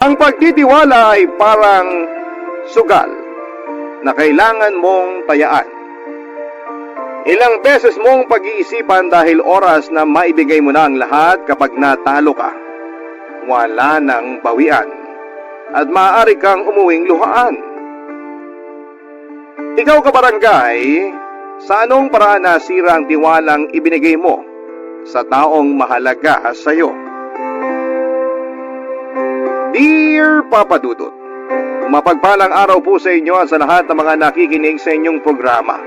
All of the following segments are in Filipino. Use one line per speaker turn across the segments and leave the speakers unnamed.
Ang pagtitiwala ay parang sugal na kailangan mong tayaan. Ilang beses mong pag-iisipan dahil oras na maibigay mo na ang lahat kapag natalo ka. Wala nang bawian at maaari kang umuwing luhaan. Ikaw kabarangay, sa anong paraan nasira ang tiwalang ibinigay mo sa taong mahalaga sa iyo? Dear Papa Dudut, mapagpalang araw po sa inyo at sa lahat ng mga nakikinig sa inyong programa.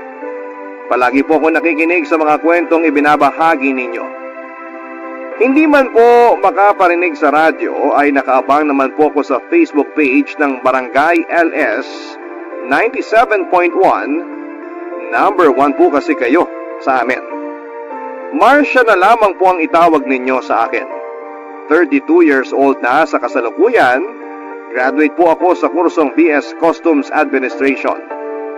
Palagi po ako nakikinig sa mga kwentong ibinabahagi ninyo. Hindi man po makaparinig sa radyo ay nakaabang naman po ako sa Facebook page ng Barangay LS 97.1. Number 1 po kasi kayo sa amin. Marcia na lamang po ang itawag ninyo sa akin. 32 years old na sa kasalukuyan, graduate po ako sa kursong BS Customs Administration.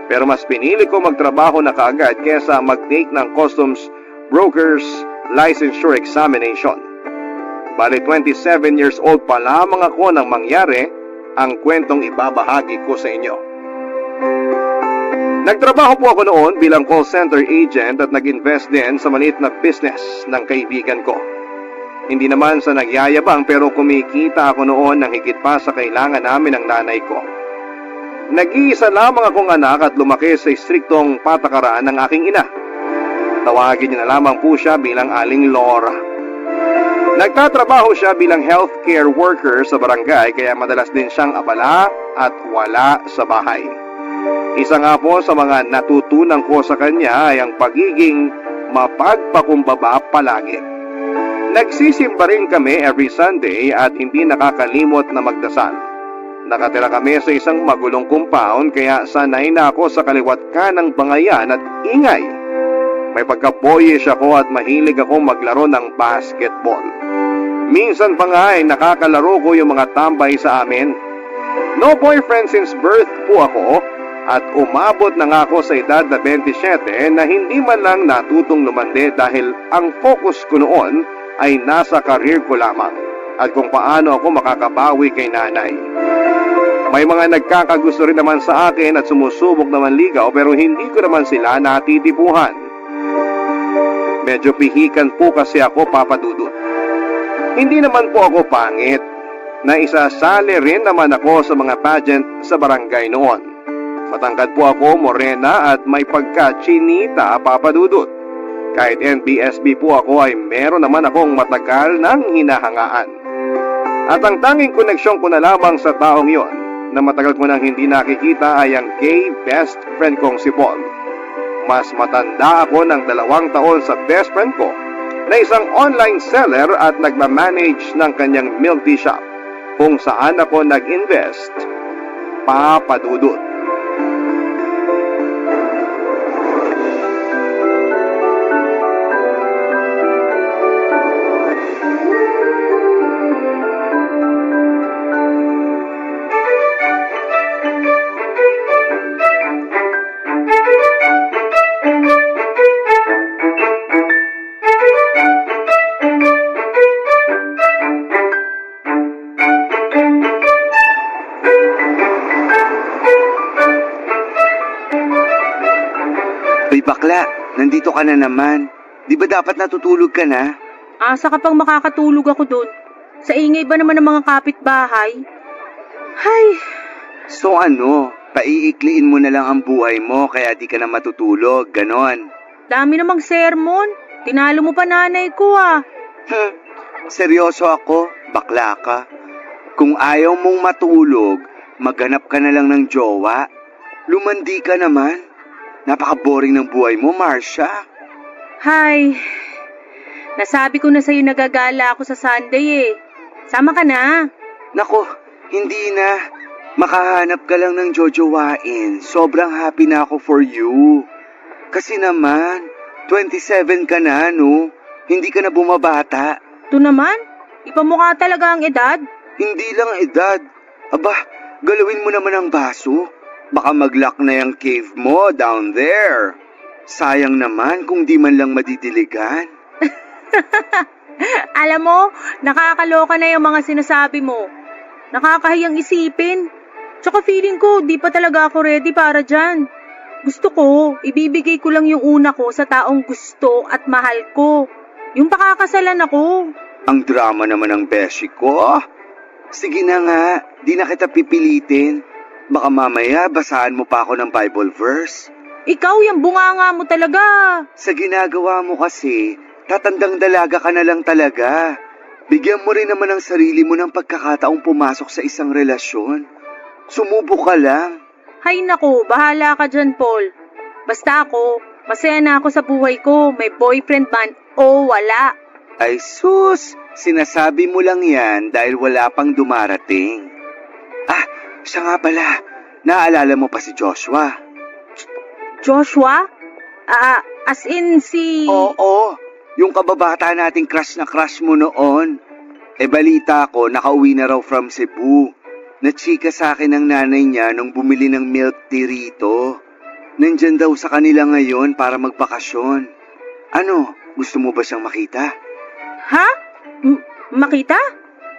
Pero mas pinili ko magtrabaho na kaagad kesa mag-take ng Customs Brokers Licensure Examination. Bali 27 years old pa lamang ako nang mangyari ang kwentong ibabahagi ko sa inyo. Nagtrabaho po ako noon bilang call center agent at nag-invest din sa maliit na business ng kaibigan ko. Hindi naman sa nagyayabang pero kumikita ako noon ng higit pa sa kailangan namin ng nanay ko. Nag-iisa lamang akong anak at lumaki sa istriktong patakaran ng aking ina. Tawagin niyo na lamang po siya bilang Aling Laura. Nagtatrabaho siya bilang healthcare worker sa barangay kaya madalas din siyang abala at wala sa bahay. Isa nga po sa mga natutunan ko sa kanya ay ang pagiging mapagpakumbaba palagi. Nagsisimba rin kami every Sunday at hindi nakakalimot na magdasal. Nakatira kami sa isang magulong compound kaya sanay na ako sa kaliwat kanang bangayan at ingay. May pagka-boyish ako at mahilig ako maglaro ng basketball. Minsan pa nga ay nakakalaro ko yung mga tambay sa amin. No boyfriend since birth po ako at umabot na nga ako sa edad na 27 na hindi man lang natutong lumande dahil ang focus ko noon ay nasa career ko lamang at kung paano ako makakabawi kay nanay. May mga nagkakagusto rin naman sa akin at sumusubok naman ligaw pero hindi ko naman sila natitipuhan. Medyo pihikan po kasi ako, Papa Dudut. Hindi naman po ako pangit. Naisasali rin naman ako sa mga pageant sa barangay noon. Matangkad po ako, morena at may pagka-chinita, Papa Dudut. Kahit NBSB po ako ay meron naman akong matagal ng hinahangaan. At ang tanging koneksyon ko na lamang sa taong yon na matagal ko nang hindi nakikita ay ang gay best friend kong si Paul. Mas matanda ako ng 2 taon sa best friend ko na isang online seller at nagmamanage ng kanyang milk tea shop kung saan ako nag-invest, Papa Dudut.
Bakla, nandito ka na naman. Di ba dapat natutulog ka na?
Asa ka pang makakatulog ako doon? Sa ingay ba naman ng mga kapitbahay? Hay!
So ano, paiikliin mo na lang ang buhay mo kaya di ka na matutulog, ganon.
Dami namang sermon. Tinalo mo pa nanay ko ah.
Seryoso ako, bakla ka. Kung ayaw mong matulog, maghanap ka na lang ng jowa. Lumandi ka naman. Napaka-boring ng buhay mo, Marcia.
Hay! Nasabi ko na sa'yo nagagala ako sa Sunday eh. Sama ka na.
Nako, hindi na. Makahanap ka lang ng jojowain. Sobrang happy na ako for you. Kasi naman, 27 ka na, no? Hindi ka na bumabata.
Ito naman, ipamukha talaga ang edad.
Hindi lang edad. Aba, galawin mo naman ang baso. Baka mag-lock na yung cave mo down there. Sayang naman kung di man lang madidiligan.
Alam mo, nakakaloka na yung mga sinasabi mo. Nakakahiyang isipin. Tsaka feeling ko, di pa talaga ako ready para dyan. Gusto ko, ibibigay ko lang yung una ko sa taong gusto at mahal ko. Yung pakakasalan ako.
Ang drama naman ng beshi ko. Sige na nga, di na kita pipilitin. Baka mamaya basahan mo pa ako ng Bible verse.
Ikaw, yung bunganga mo talaga.
Sa ginagawa mo kasi, tatandang dalaga ka na lang talaga. Bigyan mo rin naman ang sarili mo ng pagkakataong pumasok sa isang relasyon. Sumubok ka lang.
Hay nako, bahala ka dyan, Paul. Basta ako, masaya na ako sa buhay ko. May boyfriend man o wala.
Ay sus, sinasabi mo lang yan dahil wala pang dumarating. Ah, siya nga pala, naalala mo pa si Joshua?
Joshua? As in si...
Oo, yung kababata nating crush na crush mo noon. Balita ko, nakauwi na raw from Cebu. Nachika sa akin ng nanay niya nung bumili ng milk tea rito. Nandyan daw sa kanila ngayon para magbakasyon. Ano, gusto mo ba siyang makita?
Ha? Makita?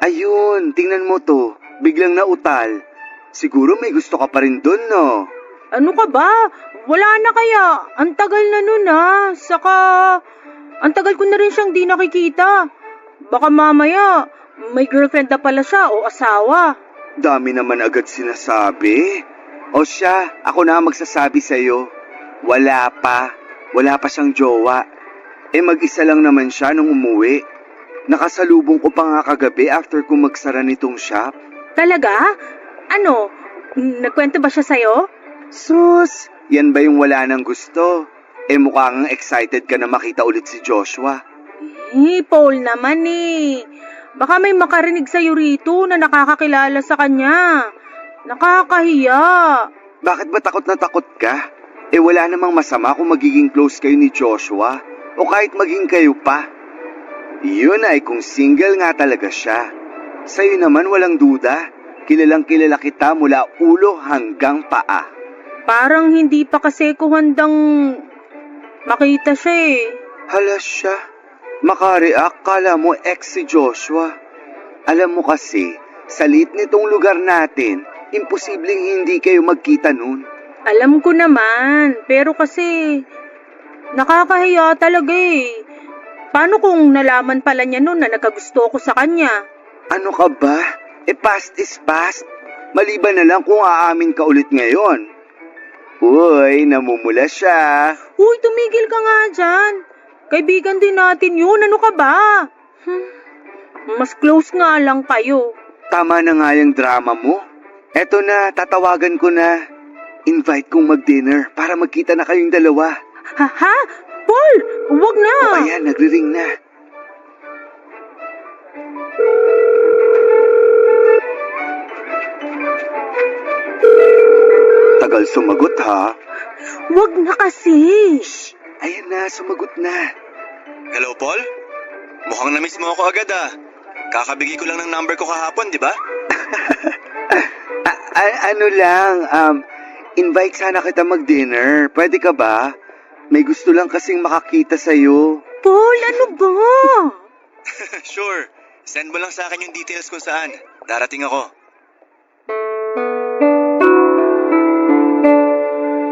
Ayun, tingnan mo to. Biglang nautal. Siguro may gusto ka pa rin dun, no?
Ano ka ba? Wala na kaya. Ang tagal na nun Saka, ang tagal ko na rin siyang di nakikita. Baka mamaya, may girlfriend na pala siya o asawa.
Dami naman agad sinasabi. O siya, ako na ang magsasabi sa'yo. Wala pa. Wala pa siyang jowa. Mag-isa lang naman siya nung umuwi. Nakasalubong ko pa nga kagabi after ko magsara nitong shop.
Talaga? Ano? Nagkwento ba siya sa'yo?
Sus, yan ba yung wala nang gusto? Mukhang excited ka na makita ulit si Joshua.
Paul naman Baka may makarinig sa'yo rito na nakakakilala sa kanya. Nakakahiya.
Bakit ba takot na takot ka? Wala namang masama kung magiging close kayo ni Joshua o kahit maging kayo pa. Yun ay kung single nga talaga siya. Sa'yo naman walang duda. Kilalang kilala kita mula ulo hanggang paa.
Parang hindi pa kasi ko handang makita siya
Hala siya. Makareact, kala mo ex si Joshua. Alam mo kasi, sa liit nitong lugar natin, imposibleng hindi kayo magkita nun.
Alam ko naman, pero kasi nakakahiya talaga Paano kung nalaman pala niya nun na nagkagusto ko sa kanya?
Ano ka ba? Past is past. Maliban na lang kung aamin ka ulit ngayon. Uy, namumula siya.
Uy, tumigil ka nga dyan. Kaibigan din natin yun. Ano ka ba? Mas close nga lang kayo.
Tama na nga yung drama mo. Eto na, tatawagan ko na. Invite kong mag-dinner para magkita na kayong dalawa.
Ha? Paul, wag na.
Ayan, nagre-ring na. Tagal sumagot ha.
Wag na kasi.
Shh, ayan na, sumagot na.
Hello, Paul? Mukhang na-miss mo ako agad Kakabigay ko lang ng number ko kahapon, di ba?
Ano lang, invite sana kita mag-dinner. Pwede ka ba? May gusto lang kasing makakita sa'yo.
Paul, ano ba?
Sure. Send mo lang sa akin yung details kung saan. Darating ako.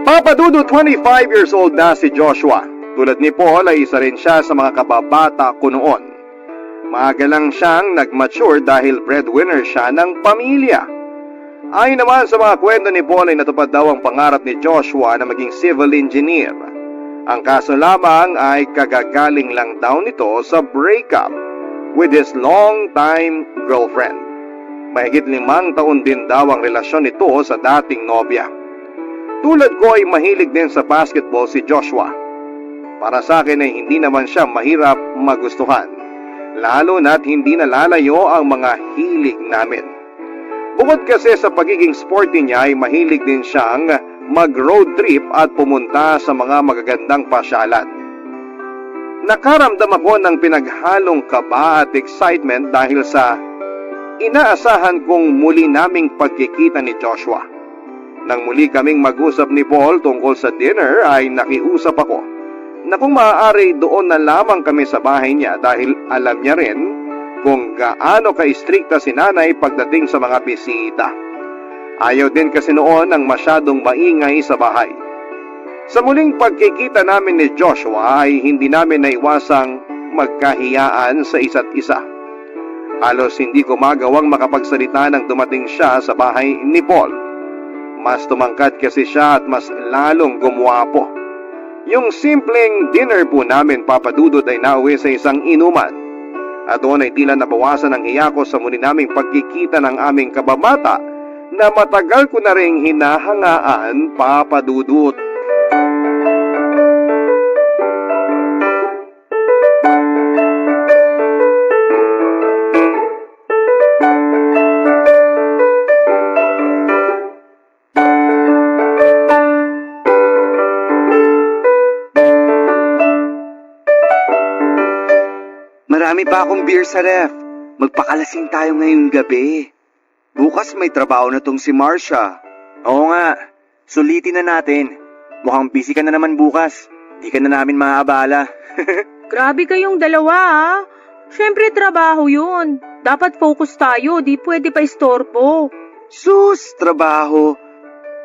Papadudo 25 years old na si Joshua. Tulad ni Paul ay isa rin siya sa mga kababata ko noon. Maaga lang siyang nag-mature dahil breadwinner siya ng pamilya. Ayon naman sa mga kwento ni Paul ay natupad daw ang pangarap ni Joshua na maging civil engineer. Ang kaso lamang ay kagagaling lang daw nito sa breakup with his long-time girlfriend. Mahigit 5 taon din daw ang relasyon nito sa dating nobya. Tulad ko ay mahilig din sa basketball si Joshua. Para sa akin ay hindi naman siya mahirap magustuhan, lalo na't hindi nalalayo ang mga hilig namin. Bukod kasi sa pagiging sporty niya ay mahilig din siyang mag-road trip at pumunta sa mga magagandang pasyalan. Nakaramdam ako ng pinaghalong kaba at excitement dahil sa inaasahan kong muli naming pagkikita ni Joshua. Nang muli kaming mag-usap ni Paul tungkol sa dinner ay nakiusap ako na kung maaari doon na lamang kami sa bahay niya dahil alam niya rin kung gaano ka-istrikta si nanay pagdating sa mga bisita. Ayaw din kasi noon ng masyadong maingay sa bahay. Sa muling pagkikita namin ni Joshua ay hindi namin naiwasang magkahiyaan sa isa't isa. Halos hindi ko magawang makapagsalita nang dumating siya sa bahay ni Paul. Mas tumangkad kasi siya at mas lalong gumwapo. Yung simpleng dinner po namin, Papa Dudut, ay nauwi sa isang inuman. At doon ay tila nabawasan ang hiya ko sa muli naming pagkikita ng aming kababata na matagal ko na ring hinahangaan, Papa Dudut.
Marami pa akong beer sa ref. Magpakalasing tayo ngayong gabi. Bukas may trabaho na tong si Marcia.
Oo nga, sulitin na natin. Mukhang busy ka na naman bukas. Di ka na namin maaabala.
Grabe kayong dalawa ah. Siyempre trabaho yun. Dapat focus tayo, di pwede pa istorbo.
Sus, trabaho.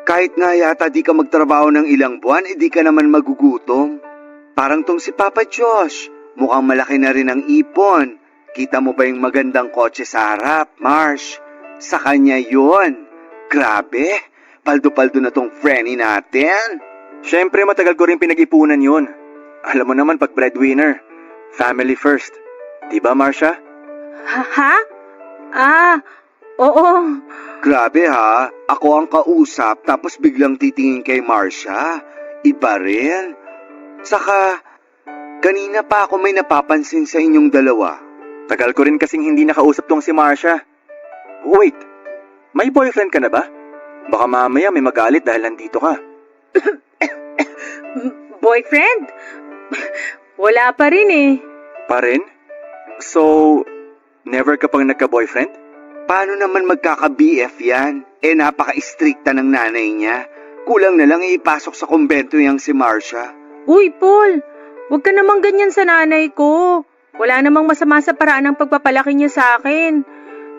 Kahit nga yata di ka magtrabaho ng ilang buwan, di ka naman magugutom. Parang tong si Papa Josh. Mukhang malaki na rin ang ipon. Kita mo ba yung magandang kotse sa harap, Marsh? Sa kanya yun. Grabe, paldo-paldo na tong Frenny natin.
Siyempre matagal ko rin pinag-ipunan yun. Alam mo naman pag breadwinner, family first. Diba, Marcia?
Ha? Oo.
Grabe ha, ako ang kausap tapos biglang titingin kay Marcia. Iba rin. Saka, kanina pa ako may napapansin sa inyong dalawa.
Tagal ko rin kasing hindi nakausap tong si Marcia. Wait, may boyfriend ka na ba? Baka mamaya may magalit dahil nandito ka.
Boyfriend? Wala pa rin eh.
Pa rin? So, never ka pang nagka-boyfriend?
Paano naman magkaka-BF yan? Napaka-istrikta ng nanay niya. Kulang na lang ipasok sa kumbento yang si Marcia.
Uy, Paul, huwag ka namang ganyan sa nanay ko. Wala namang masama sa paraan ng pagpapalaki niya sa akin.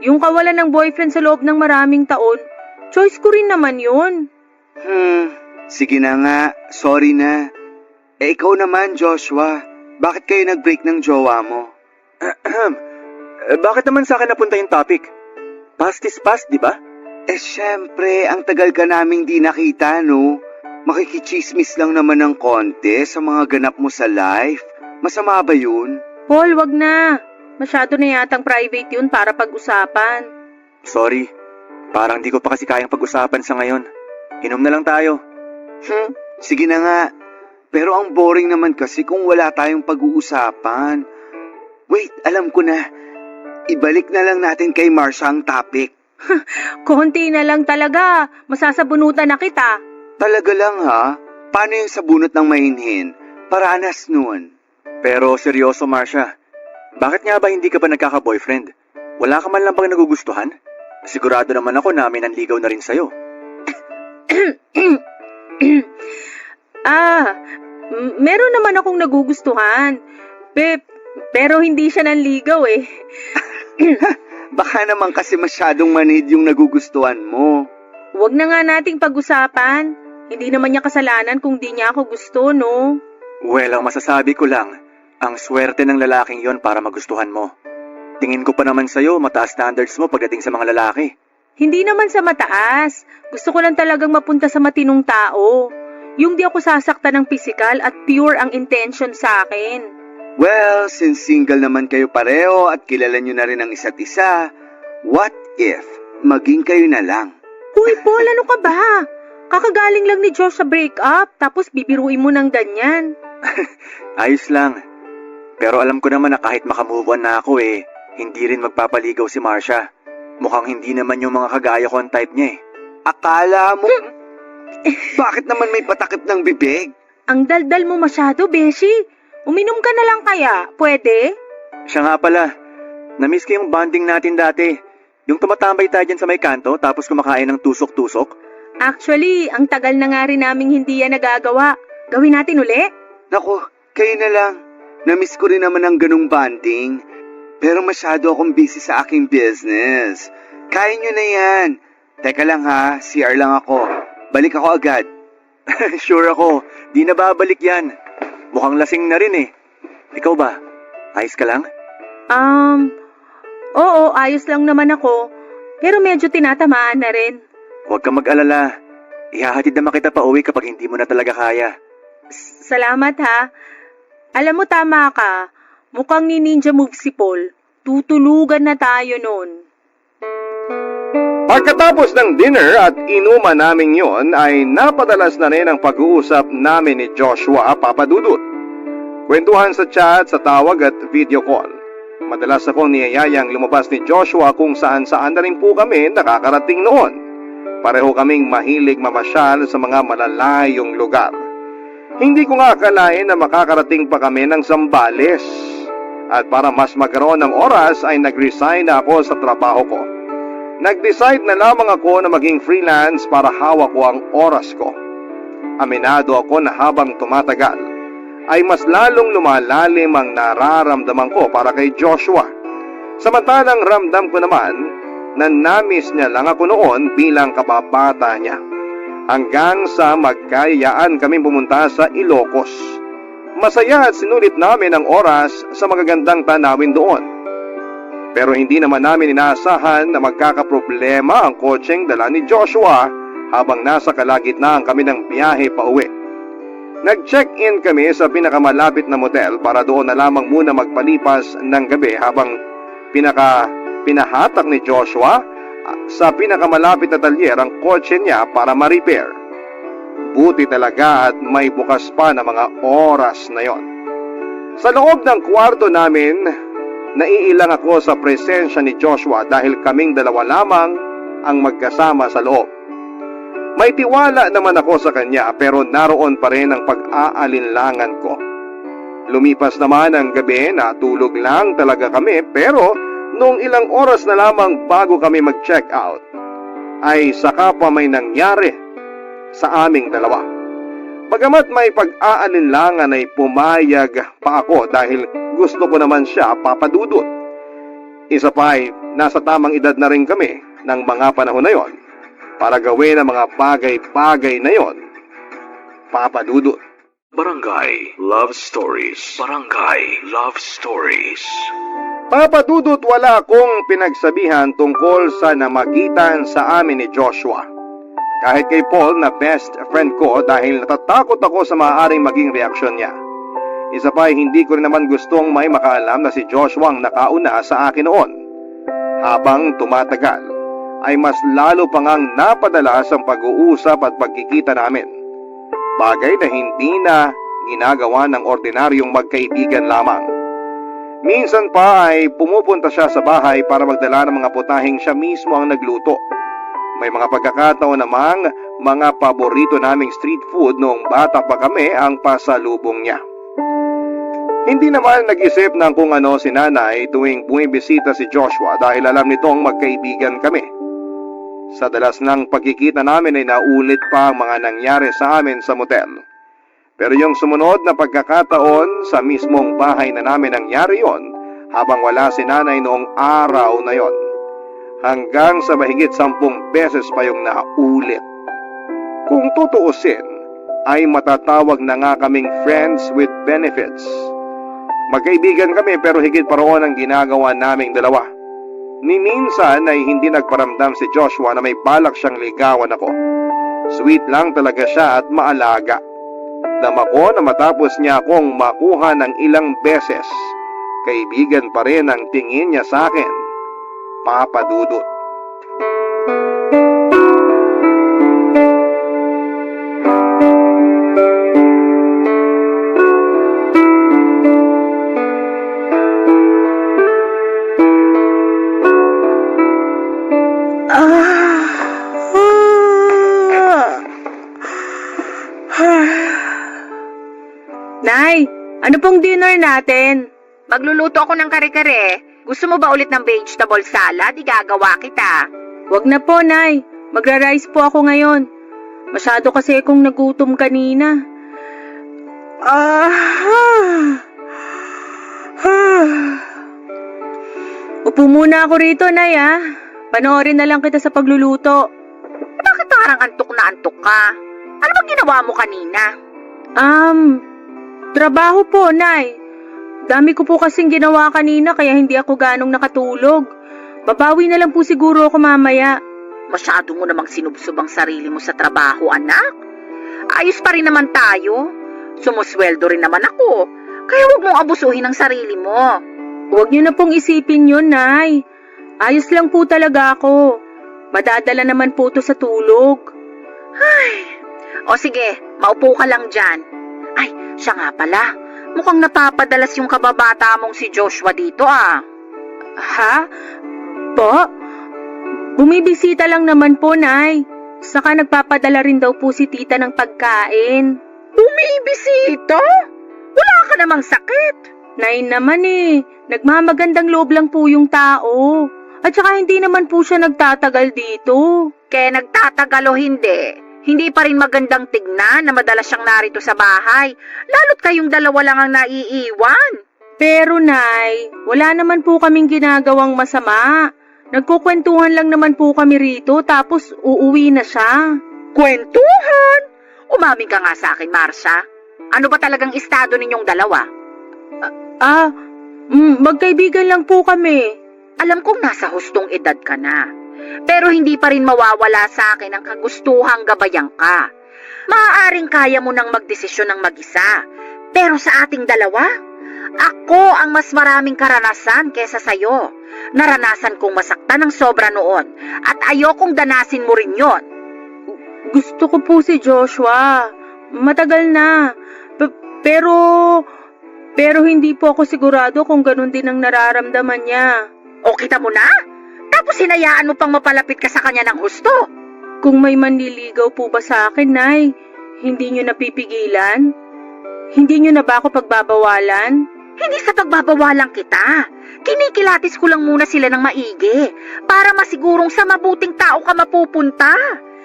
Yung kawalan ng boyfriend sa loob ng maraming taon, choice ko rin naman yun.
Sige na nga, sorry na. Ikaw naman, Joshua, bakit kayo nag-break ng jowa mo?
Bakit naman sa akin napunta yung topic? Past is past, di ba?
Syempre, ang tagal ka naming di nakita, no? Makikichismis lang naman ng konti sa mga ganap mo sa life. Masama ba yun?
Paul, wag na. Masyado na yatang private yun para pag-usapan.
Sorry, parang di ko pa kasi kayang pag-usapan sa ngayon. Inom na lang tayo.
Sige na nga. Pero ang boring naman kasi kung wala tayong pag-uusapan. Wait, alam ko na. Ibalik na lang natin kay Marcia ang topic.
Konti na lang talaga. Masasabunutan na kita.
Talaga lang ha? Paano yung sabunot ng mahinhin? Paranas nun.
Pero seryoso, Marcia. Bakit nga ba hindi ka pa nagkaka-boyfriend? Wala ka man lang bang nagugustuhan? Sigurado naman ako na may nanligaw na rin sa'yo.
Meron naman akong nagugustuhan. Pero hindi siya nanligaw eh.
Baka naman kasi masyadong manhid yung nagugustuhan mo.
Huwag na nga nating pag-usapan. Hindi naman niya kasalanan kung di niya ako gusto, no?
Well, ang masasabi ko lang, ang swerte ng lalaking yon para magustuhan mo. Tingin ko pa naman sa'yo, mataas standards mo pagdating sa mga lalaki.
Hindi naman sa mataas. Gusto ko lang talagang mapunta sa matinong tao. Yung di ako sasaktan ng pisikal at pure ang intention sa akin.
Well, since single naman kayo pareho at kilala nyo na rin ang isa't isa, what if maging kayo na lang?
Uy, Paul, ano ka ba? Kakagaling lang ni Josh sa breakup, tapos bibiruin mo ng ganyan.
Ayos lang. Pero alam ko naman na kahit makamove on na ako hindi rin magpapaligaw si Marcia. Mukhang hindi naman yung mga kagaya ko ang type niya
Akala mo? Bakit naman may patakip ng bibig?
Ang daldal mo masyado, Beshi. Uminom ka na lang kaya, pwede?
Siya nga pala, na-miss ko yung bonding natin dati. Yung tumatambay tayo dyan sa may kanto tapos kumakain ng tusok-tusok.
Actually, ang tagal na nga rin naming hindi yan nagagawa. Gawin natin uli?
Naku, kayo na lang. Na-miss ko rin naman ang ganung bonding. Pero masyado akong busy sa aking business. Kaya nyo na yan. Teka lang ha, CR lang ako. Balik ako agad.
Sure ako, di na babalik yan. Mukhang lasing na rin eh. Ikaw ba? Ayos ka lang?
Oo, ayos lang naman ako. Pero medyo tinatamaan na rin.
Huwag kang mag-alala. Ihahatid naman kita pa uwi kapag hindi mo na talaga kaya.
Salamat ha. Alam mo, tama ka. Mukhang ni Ninja Move si Paul. Tutulugan na tayo nun.
Pagkatapos ng dinner at inuman namin yon ay napadalas na rin ang pag-uusap namin ni Joshua Papadudut. Kwentuhan sa chat, sa tawag at video call. Madalas akong niyayayang lumabas ni Joshua kung saan-saan na rin po kami nakakarating noon. Pareho kaming mahilig mamasyal sa mga malalayong lugar. Hindi ko nga akalain na makakarating pa kami ng Zambales. At para mas magkaroon ng oras ay nag-resign na ako sa trabaho ko. Nag-decide na lamang ako na maging freelance para hawak ko ang oras ko. Aminado ako na habang tumatagal, ay mas lalong lumalalim ang nararamdaman ko para kay Joshua. Samantalang ramdam ko naman na namiss niya lang ako noon bilang kababata niya. Hanggang sa magkayaan kami pumunta sa Ilocos. Masaya at sinulit namin ang oras sa magagandang tanawin doon. Pero hindi naman namin inaasahan na magkakaproblema ang kotseng dala ni Joshua habang nasa kalagitnaan kami ng biyahe pa uwi. Nag-check-in kami sa pinakamalapit na motel para doon na lamang muna magpalipas ng gabi habang pinahatak ni Joshua sa pinakamalapit na talyer ang kotse niya para ma-repair. Buti talaga at may bukas pa na mga oras na yon. Sa loob ng kwarto namin, naiilang ako sa presensya ni Joshua dahil kaming dalawa lamang ang magkasama sa loob. May tiwala naman ako sa kanya pero naroon pa rin ang pag-aalinlangan ko. Lumipas naman ang gabi, natulog lang talaga kami pero noong ilang oras na lamang bago kami mag-check out, ay saka pa may nangyari sa aming dalawa. Bagamat may pag-aalinlangan ay pumayag pa ako dahil gusto ko naman siya papadudot. Isa pa ay nasa tamang edad na rin kami ng mga panahon na yon para gawin ang mga bagay-bagay na yon, papadudot.
Barangay Love Stories. Barangay Love Stories.
Papadudot, wala akong pinagsabihan tungkol sa namagitan sa amin ni Joshua. Kahit kay Paul na best friend ko dahil natatakot ako sa maaaring maging reaksyon niya. Isa pa ay hindi ko rin naman gustong may makaalam na si Joshua ang nakauna sa akin noon. Habang tumatagal, ay mas lalo pang ang napadalas ang pag-uusap at pagkikita namin. Bagay na hindi na ginagawa ng ordinaryong magkaibigan lamang. Minsan pa ay pumupunta siya sa bahay para magdala ng mga putahing siya mismo ang nagluto. May mga pagkakataon namang mga paborito naming street food noong bata pa kami ang pasalubong niya. Hindi naman nag-isip ng kung ano si nanay tuwing bumibisita si Joshua dahil alam nitong magkaibigan kami. Sa dalas ng pagkikita namin ay naulit pa ang mga nangyari sa amin sa motel. Pero yung sumunod na pagkakataon sa mismong bahay na namin nangyari yon habang wala si nanay noong araw na yon. Hanggang sa mahigit 10 beses pa yung naulit. Kung tutuusin, ay matatawag na nga kaming friends with benefits. Magkaibigan kami pero higit pa roon ang ginagawa naming dalawa. Ni minsan ay hindi nagparamdam si Joshua na may balak siyang ligawan ako. Sweet lang talaga siya at maalaga. Dama ko na matapos niya akong makuha ng ilang beses, kaibigan pa rin ang tingin niya sa akin. Papadudot.
Nay, ano pong dinner natin?
Magluluto ako ng kare-kare. Gusto mo ba ulit ng vegetable salad? Igagawa kita.
Wag na po, Nay. Magra-rice po ako ngayon. Masyado kasi akong nagutom kanina. Upo muna ako rito, Nay, ah. Panoorin na lang kita sa pagluluto.
Bakit parang antok na antok ka? Ano bang ginawa mo kanina?
Trabaho po, Nay. Dami ko po kasing ginawa kanina kaya hindi ako ganong nakatulog. Babawi na lang po siguro ako mamaya.
Masyado mo namang sinubsob ang sarili mo sa trabaho, anak. Ayos pa rin naman tayo. Sumusweldo rin naman ako. Kaya huwag mong abusuhin ang sarili mo.
Huwag niyo na pong isipin yun, Nay. Ayos lang po talaga ako. Madadala naman po to sa tulog.
O sige, maupo ka lang dyan. Ay, siya nga pala. Mukhang napapadalas yung kababata mong si Joshua dito ah.
Ha? Po? Bumibisita lang naman po, Nay. Saka nagpapadala rin daw po si tita ng pagkain.
Bumibisita? Wala ka namang sakit.
Nay naman eh, nagmamagandang loob lang po yung tao. At saka hindi naman po siya nagtatagal dito.
Kaya nagtatagal o hindi pa rin magandang tignan na madalas siyang narito sa bahay. Lalo't kayong dalawa lang ang naiiwan.
Pero Nay, wala naman po kaming ginagawang masama. Nagkukwentuhan lang naman po kami rito tapos uuwi na siya.
Kwentuhan? Umamin ka nga sa akin, Marsha. Ano ba talagang estado ninyong dalawa?
Magkaibigan lang po kami.
Alam kong nasa hustong edad ka na. Pero hindi pa rin mawawala sa akin ang kagustuhang gabayan ka. Maaaring kaya mo nang magdesisyon ng mag-isa. Pero sa ating dalawa, ako ang mas maraming karanasan kesa sa'yo. Naranasan kong masaktan ng sobra noon at ayokong danasin mo rin yon.
Gusto ko po si Joshua. Matagal na. Pero hindi po ako sigurado kung ganun din ang nararamdaman niya.
O kita mo na? Tapos hinayaan mo pang mapalapit ka sa kanya ng husto.
Kung may manliligaw po ba sa akin, Nay, hindi niyo napipigilan? Hindi niyo na ba ako pagbabawalan?
Hindi sa pagbabawalan kita. Kinikilatis ko lang muna sila ng maigi para masigurong sa mabuting tao ka mapupunta.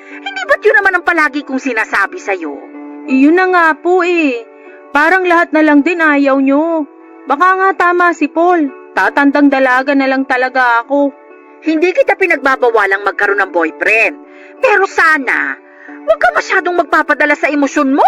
Hindi ba't yun naman ang palagi kong sinasabi sa'yo?
Iyon na nga po eh. Parang lahat na lang din ayaw nyo. Baka nga tama si Paul. Tatandang dalaga na lang talaga ako.
Hindi kita pinagbabawalang magkaroon ng boyfriend. Pero sana, huwag ka masyadong magpapadala sa emosyon mo.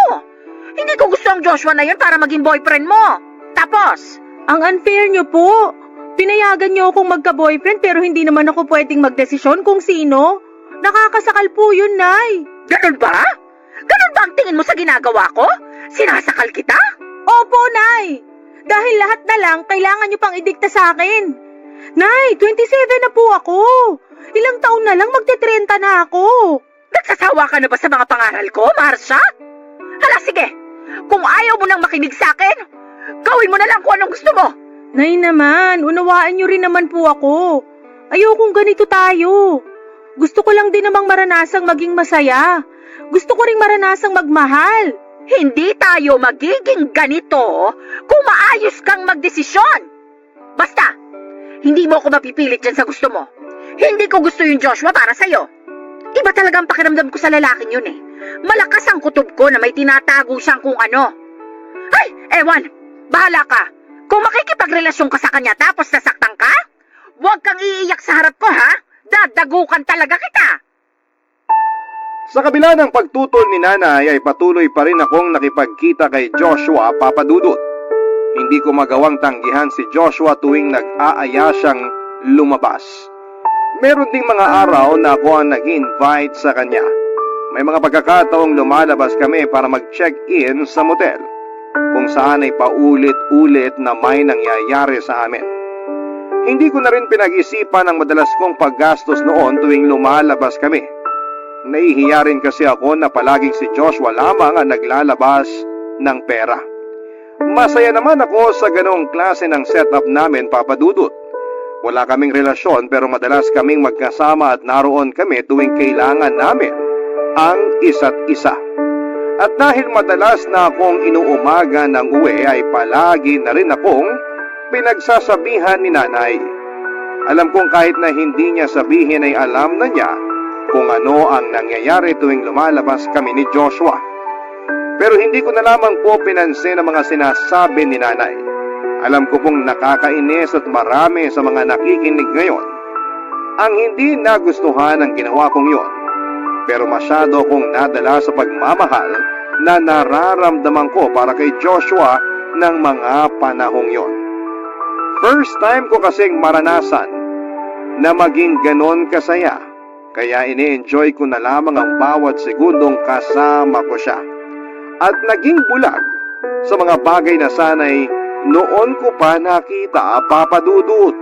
Hindi ko gusto ang Joshua na yun para maging boyfriend mo. Tapos,
ang unfair nyo po. Pinayagan nyo akong magka-boyfriend pero hindi naman ako pwedeng magdesisyon kung sino. Nakakasakal po yun, Nay.
ganun ba? Ganun ba ang tingin mo sa ginagawa ko? Sinasakal kita?
Opo, Nay. Dahil lahat na lang, kailangan nyo pang idikta sa akin. Nay, 27 na po ako. Ilang taon na lang magte-30 na ako.
Nagsasawa ka na ba sa mga pangaral ko, Marsha? Hala, sige. Kung ayaw mo nang makinig sa akin, gawin mo na lang kung anong gusto mo.
Nay naman, unawaan nyo rin naman po ako. Ayokong ganito tayo. Gusto ko lang din namang maranasang maging masaya. Gusto ko ring maranasang magmahal.
Hindi tayo magiging ganito kung maayos kang magdesisyon. Basta, hindi mo ako mapipilit dyan sa gusto mo. Hindi ko gusto yung Joshua para sa'yo. Iba talagang pakiramdam ko sa lalaking yun eh. Malakas ang kutob ko na may tinatago siyang kung ano. Ay, ewan, bahala ka. Kung makikipagrelasyon ka sa kanya tapos nasaktan ka, huwag kang iiyak sa harap ko ha. Dadagukan talaga kita.
Sa kabila ng pagtutol ni nanay ay patuloy pa rin akong nakipagkita kay Joshua Papadudut. Hindi ko magawang tanggihan si Joshua tuwing nag-aaya siyang lumabas. Meron ding mga araw na ako ang nag-invite sa kanya. May mga pagkakataong lumalabas kami para mag-check-in sa motel, kung saan ay paulit-ulit na may nangyayari sa amin. Hindi ko na rin pinag-isipan ang madalas kong paggastos noon tuwing lumalabas kami. Nahihiya rin kasi ako na palaging si Joshua lamang ang naglalabas ng pera. Masaya naman ako sa ganong klase ng setup namin, Papadudut. Wala kaming relasyon pero madalas kaming magkasama at naroon kami tuwing kailangan namin ang isa't isa. At dahil madalas na akong inuumaga ng uwi ay palagi na rin akong pinagsasabihan ni nanay. Alam kong kahit na hindi niya sabihin ay alam na niya kung ano ang nangyayari tuwing lumalabas kami ni Joshua. Pero hindi ko na lamang po pinansin ang mga sinasabi ni nanay. Alam ko pong nakakainis at marami sa mga nakikinig ngayon ang hindi nagustuhan ang ginawa kong yon. Pero masyado akong nadala sa pagmamahal na nararamdaman ko para kay Joshua ng mga panahong yon. First time ko kasing maranasan na maging ganon kasaya, kaya ini-enjoy ko na lamang ang bawat segundong kasama ko siya. At naging bulag sa mga bagay na sana'y noon ko pa nakita, Papa Dudut.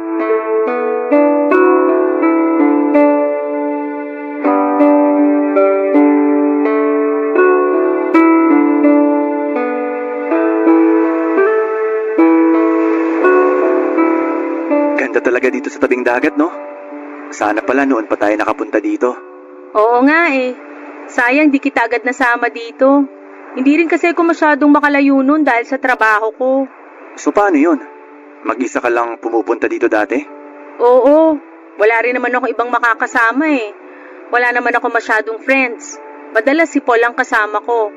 Ganda talaga dito sa tabing dagat, no? Sana pala noon pa tayo nakapunta dito.
Oo nga eh. Sayang di kita agad nasama dito. Hindi rin kasi ako masyadong makalayo nun dahil sa trabaho ko.
So paano yun? Mag-isa ka lang pumupunta dito dati?
Oo, wala rin naman ako ibang makakasama eh. Wala naman ako masyadong friends. Madalas si Paul ang kasama ko.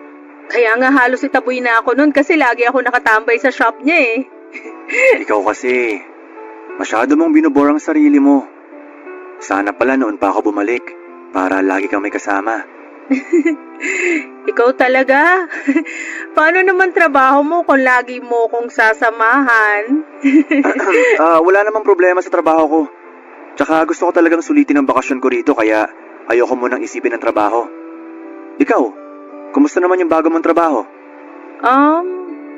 Kaya nga halos itaboy na ako nun kasi lagi ako nakatambay sa shop niya eh.
Ikaw kasi, masyado mong binubor ang sarili mo. Sana pala noon pa ako bumalik para lagi kang may kasama.
Ikaw talaga? Paano naman trabaho mo kung lagi mo kong sasamahan?
Wala namang problema sa trabaho ko. Tsaka gusto ko talagang sulitin ang bakasyon ko rito kaya ayoko munang isipin ang trabaho. Ikaw, kumusta naman yung bago mong trabaho?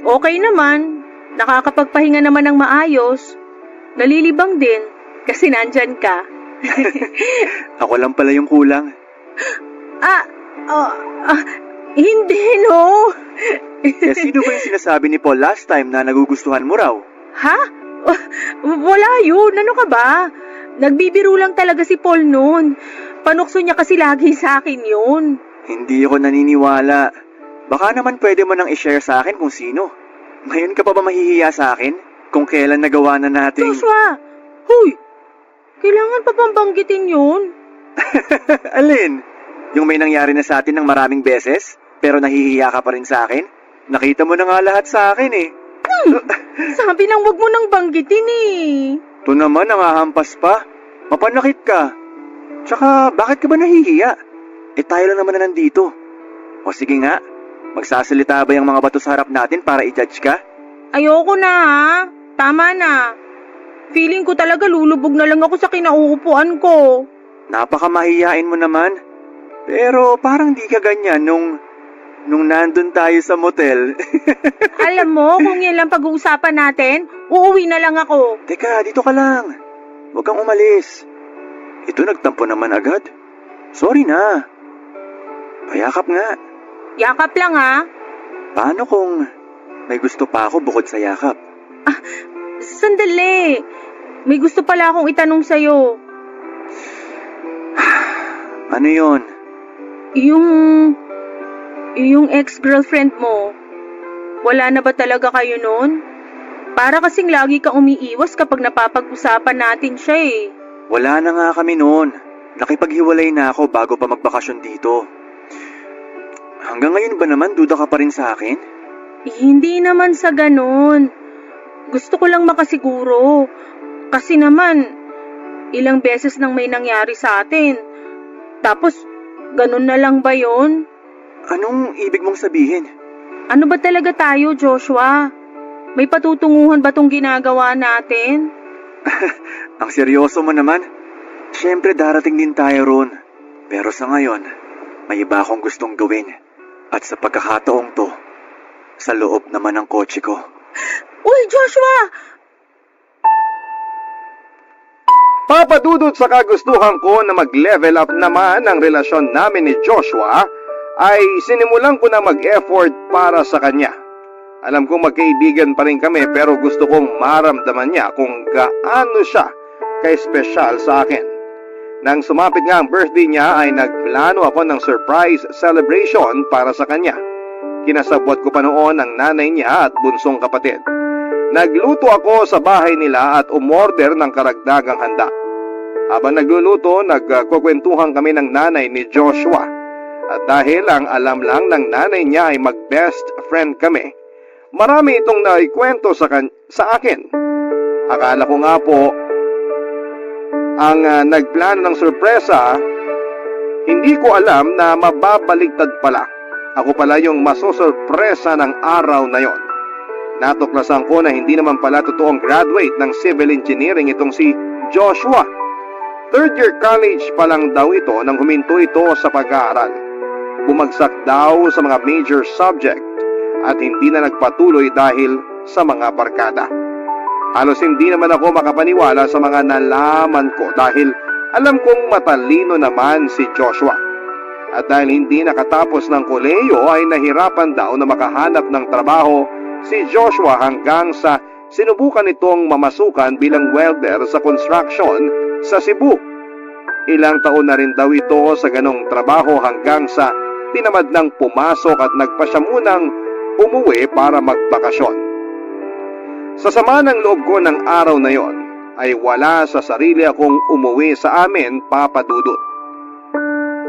Okay naman. Nakakapagpahinga naman ng maayos. Nalilibang din kasi nandyan ka.
Ako lang pala yung kulang.
Hindi no.
Kaya sino ba yung sinasabi ni Paul last time na nagugustuhan mo raw?
Ha? Wala yun. Ano ka ba? Nagbibiro lang talaga si Paul noon. Panukso niya kasi lagi sa akin yun.
Hindi ako naniniwala. Baka naman pwede mo nang i-share sa akin kung sino. Ngayon ka pa ba mahihiya sa akin? Kung kailan nagawa na natin...
Joshua! Huy! Kailangan pa bang banggitin yun?
Alin? Yung may nangyari na sa atin ng maraming beses, pero nahihiya ka pa rin sa akin? Nakita mo na nga lahat sa akin eh.
Sabi lang wag mo nang banggitin eh.
Ito naman, nangahampas pa. Mapanakit ka. Tsaka, bakit ka ba nahihiya? Eh tayo lang naman na nandito. O sige nga, magsasalita ba yung mga bato sa harap natin para i-judge ka?
Ayoko na ha. Tama na. Feeling ko talaga lulubog na lang ako sa kinauupuan ko.
Napakamahiyain mo naman. Pero parang di ka ganyan nung nandun tayo sa motel.
Alam mo, kung yan lang pag-uusapan natin, uuwi na lang ako.
Teka, dito ka lang. Huwag kang umalis. Ito nagtampo naman agad. Sorry na. Payakap nga.
Yakap lang ha.
Paano kung may gusto pa ako bukod sa yakap?
Sandali. May gusto pala akong itanong sa'yo.
Ano yon?
Yung ex-girlfriend mo, wala na ba talaga kayo noon? Para kasing lagi kang umiiwas kapag napapag-usapan natin siya eh.
Wala na nga kami noon. Nakipaghiwalay na ako bago pa magbakasyon dito. Hanggang ngayon ba naman duda ka pa rin sa akin?
Hindi naman sa ganun. Gusto ko lang makasiguro. Kasi naman, ilang beses nang may nangyari sa atin. Tapos, ganun na lang ba yon?
Anong ibig mong sabihin?
Ano ba talaga tayo, Joshua? May patutunguhan ba tong ginagawa natin?
Ang seryoso mo naman. Siyempre darating din tayo ron. Pero sa ngayon, may iba akong gustong gawin. At sa pagkakataong to, sa loob naman ng kotse ko.
Uy, Joshua!
Papadudod sa kagustuhan ko na mag-level up naman ang relasyon namin ni Joshua, ay sinimulan ko na mag-effort para sa kanya. Alam kong magkaibigan pa rin kami pero gusto kong maramdaman niya kung gaano siya ka-espesyal sa akin. Nang sumapit nga ang birthday niya ay nagplano ako ng surprise celebration para sa kanya. Kinasabwat ko pa noon ang nanay niya at bunsong kapatid. Nagluto ako sa bahay nila at umorder ng karagdagang handa. Habang nagluluto, nagkukwentuhan kami ng nanay ni Joshua. At dahil ang alam lang ng nanay niya ay mag-best friend kami, Marami itong naikwento sa akin. Akala ko nga po, ang nagplano ng sorpresa, hindi ko alam na mababaligtad pala. Ako pala yung masosorpresa ng araw na yon. Natuklasan ko na hindi naman pala totoong graduate ng civil engineering itong si Joshua. Third year college pa lang daw ito nang huminto ito sa pag-aaral. Bumagsak daw sa mga major subject at hindi na nagpatuloy dahil sa mga barkada. Halos hindi naman ako makapaniwala sa mga nalaman ko dahil alam kong matalino naman si Joshua. At dahil hindi nakatapos ng kolehiyo ay nahirapan daw na makahanap ng trabaho si Joshua hanggang sa sinubukan itong mamasukan bilang welder sa construction sa Cebu. Ilang taon na rin daw ito sa ganong trabaho hanggang sa tinamad ng pumasok at nagpasya munang umuwi para magbakasyon. Sa sama ng loob ko ng araw na yon ay wala sa sarili akong umuwi sa amin, Papa Dudut.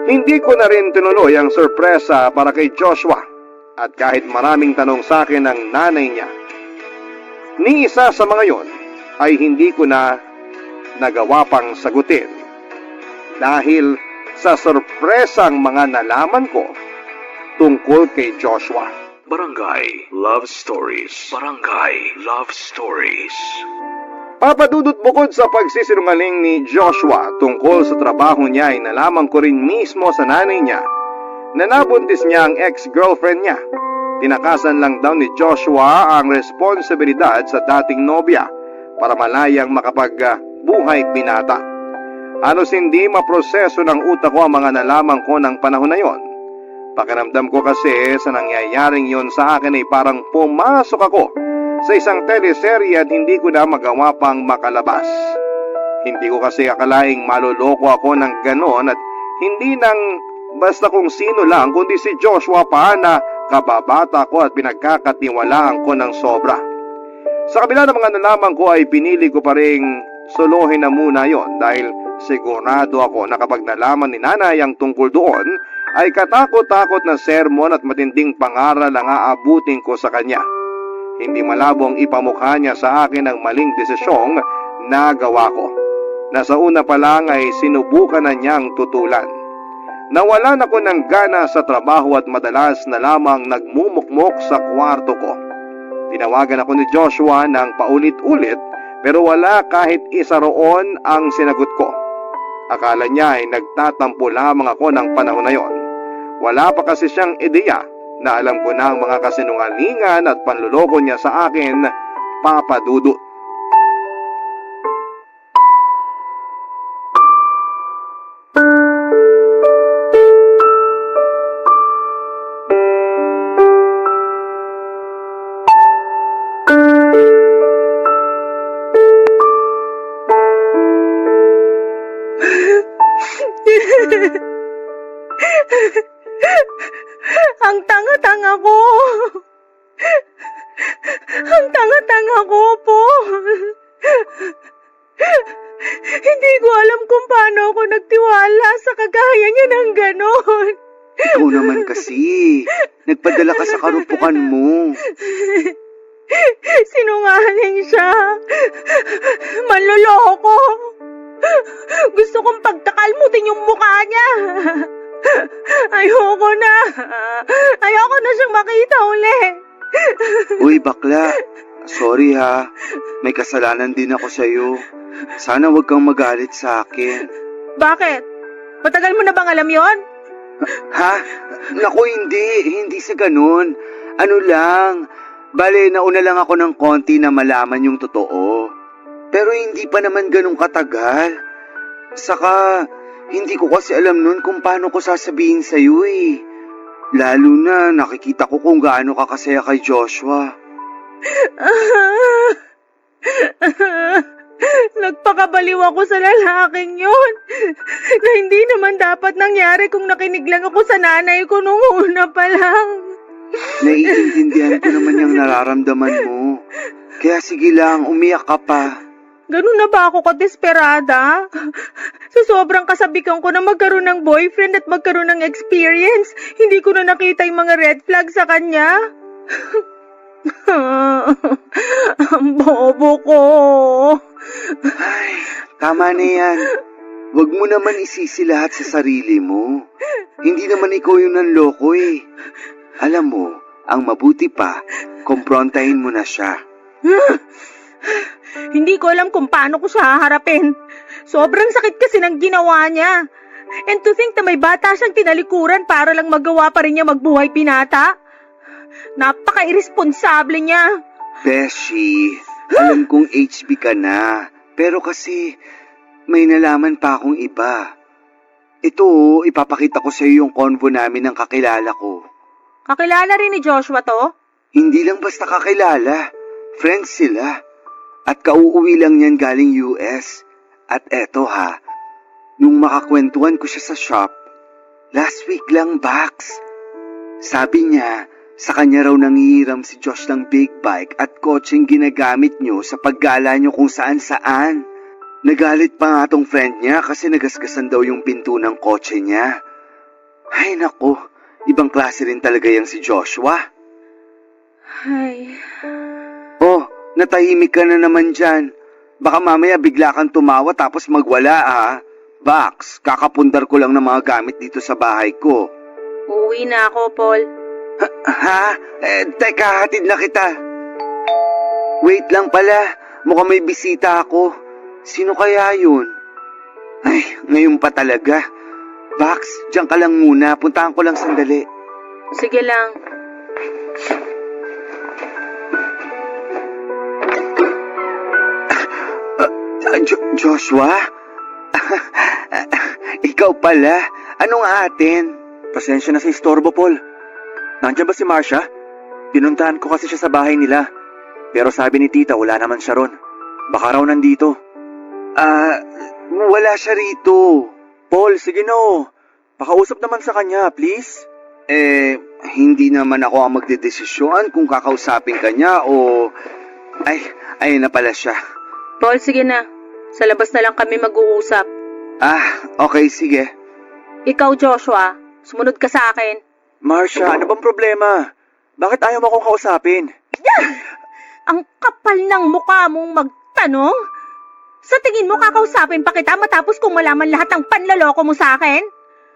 Hindi ko na rin tinuloy ang sorpresa para kay Joshua at kahit maraming tanong sa akin ng nanay niya, ni isa sa mga yon ay hindi ko na nagawa pang sagutin dahil sa sorpresang mga nalaman ko tungkol kay Joshua.
Barangay Love Stories. Barangay Love Stories.
Papadudot bukod sa pagsisinungaling ni Joshua tungkol sa trabaho niya ay nalaman ko rin mismo sa nanay niya na nabuntis niya ang ex-girlfriend niya. Tinakasan lang daw ni Joshua ang responsibilidad sa dating nobya para malayang makapagbuhay binata. Halos hindi maproseso ng utak ko ang mga nalaman ko ng panahon na yon. Pakiramdam ko kasi sa nangyayaring yon sa akin ay parang pumasok ako sa isang teleserye at hindi ko na magawa pang makalabas. Hindi ko kasi akalaing maluloko ako ng ganon at hindi nang basta kung sino lang kundi si Joshua pa na kababata ko at pinagkakatiwalaan ko ng sobra. Sa kabila ng mga nalaman ko ay pinili ko pa ring solohin na muna yon dahil sigurado ako na kapag nalaman ni nanay ang tungkol doon ay katakot-takot na sermon at matinding pangaral ang aabutin ko sa kanya. Hindi malabong ipamukha niya sa akin ang maling desisyong nagawa ko. Nasa una pa lang ay sinubukan na niyang tutulan. Nawalan ako ng gana sa trabaho at madalas na lamang nagmumukmok sa kwarto ko. Tinawagan ako ni Joshua ng paulit-ulit pero wala kahit isa roon ang sinagot ko. Akala niya ay nagtatampo lamang ako ng panahon na yon. Wala pa kasi siyang ideya na alam ko na ang mga kasinungalingan at panluloko niya sa akin, Papa Dudut.
Ang tanga-tanga ko. Ang tanga-tanga ko po. Hindi ko alam kung paano ako nagtiwala sa kagaya niya ng ganon.
Ikaw naman kasi. Nagpadala ka sa karupukan mo.
Sinungaling siya. Manloloko. Gusto kong pagkakalmutin yung mukha niya. Ayoko na. Ayoko na siyang makita uli.
Uy, bakla. Sorry ha. May kasalanan din ako sa'yo. Sana wag kang magalit sa akin.
Bakit? Matagal mo na bang alam yon?
Ha? Naku, hindi. Hindi sa ganun. Ano lang. Bale, nauna lang ako ng konti na malaman yung totoo. Pero hindi pa naman ganun katagal. Saka, hindi ko kasi alam nun kung paano ko sasabihin sa'yo eh. Lalo na nakikita ko kung gaano ka kasaya kay Joshua.
Nagpakabaliw ako sa lalaking yun. Na hindi naman dapat nangyari kung nakinig lang ako sa nanay ko nung una pa lang.
Naiintindihan ko naman yung nararamdaman mo. Kaya sige lang, umiyak ka pa.
Ganun na ba ako kadesperada? Sa sobrang kasabikan ko na magkaroon ng boyfriend at magkaroon ng experience, hindi ko na nakita yung mga red flag sa kanya. Ang bobo ko.
Ay, tama na yan. Huwag mo naman isisi lahat sa sarili mo. Hindi naman ikaw yung nanloko eh. Alam mo, ang mabuti pa, kumprontahin mo na siya.
Hindi ko alam kung paano ko siya haharapin. Sobrang sakit kasi ng ginawa niya. And to think na may bata siyang tinalikuran para lang magawa pa rin niya magbuhay pinata. Napaka-irresponsable niya.
Beshi, alam kong HB ka na. Pero kasi, may nalaman pa akong iba. Ito, ipapakita ko sa iyo yung convo namin ng kakilala ko.
Kakilala rin ni Joshua to?
Hindi lang basta kakilala. Friends sila. At kauuwi lang niyan galing US. At eto ha, nung makakwentuhan ko siya sa shop, last week lang, Bax. Sabi niya, sa kanya raw nangihiram si Josh ng big bike at kotseng ginagamit niyo sa paggala niyo kung saan-saan. Nagalit pa nga tong friend niya kasi nagasgasan daw yung pinto ng kotse niya. Ay nako, ibang klase rin talaga yang si Joshua.
Ay,
Oh, natahimik ka na naman dyan. Baka mamaya bigla kang tumawa tapos magwala ah. Bax, kakapundar ko lang ng mga gamit dito sa bahay ko.
uuwi na ako, Paul.
Ha? Teka, hatid na kita. Wait lang pala, mukhang may bisita ako. Sino kaya yun? Ay, ngayon pa talaga. Bax, diyan ka lang muna. Puntahan ko lang sandali.
Sige lang.
Joshua? Ikaw pala? Anong atin?
Pasensya na sa istorbo, Paul. Nandiyan ba si Marcia? Pinuntahan ko kasi siya sa bahay nila. Pero sabi ni tita wala naman siya ron. Baka raw nandito.
Wala siya rito.
Paul, sige no. Pakausap naman sa kanya, please.
Hindi naman ako ang magdedesisyon kung kakausapin ka niya o... ayun na pala siya.
Paul, sige na. Sa labas na lang kami mag-uusap.
Okay, sige.
Ikaw, Joshua, sumunod ka sa akin.
Marcia, ano bang problema? Bakit ayaw mo akong kausapin?
Ang kapal ng mukha mong magtanong? Sa tingin mo kakausapin pa kita matapos kung malaman lahat ng panloloko mo sa akin?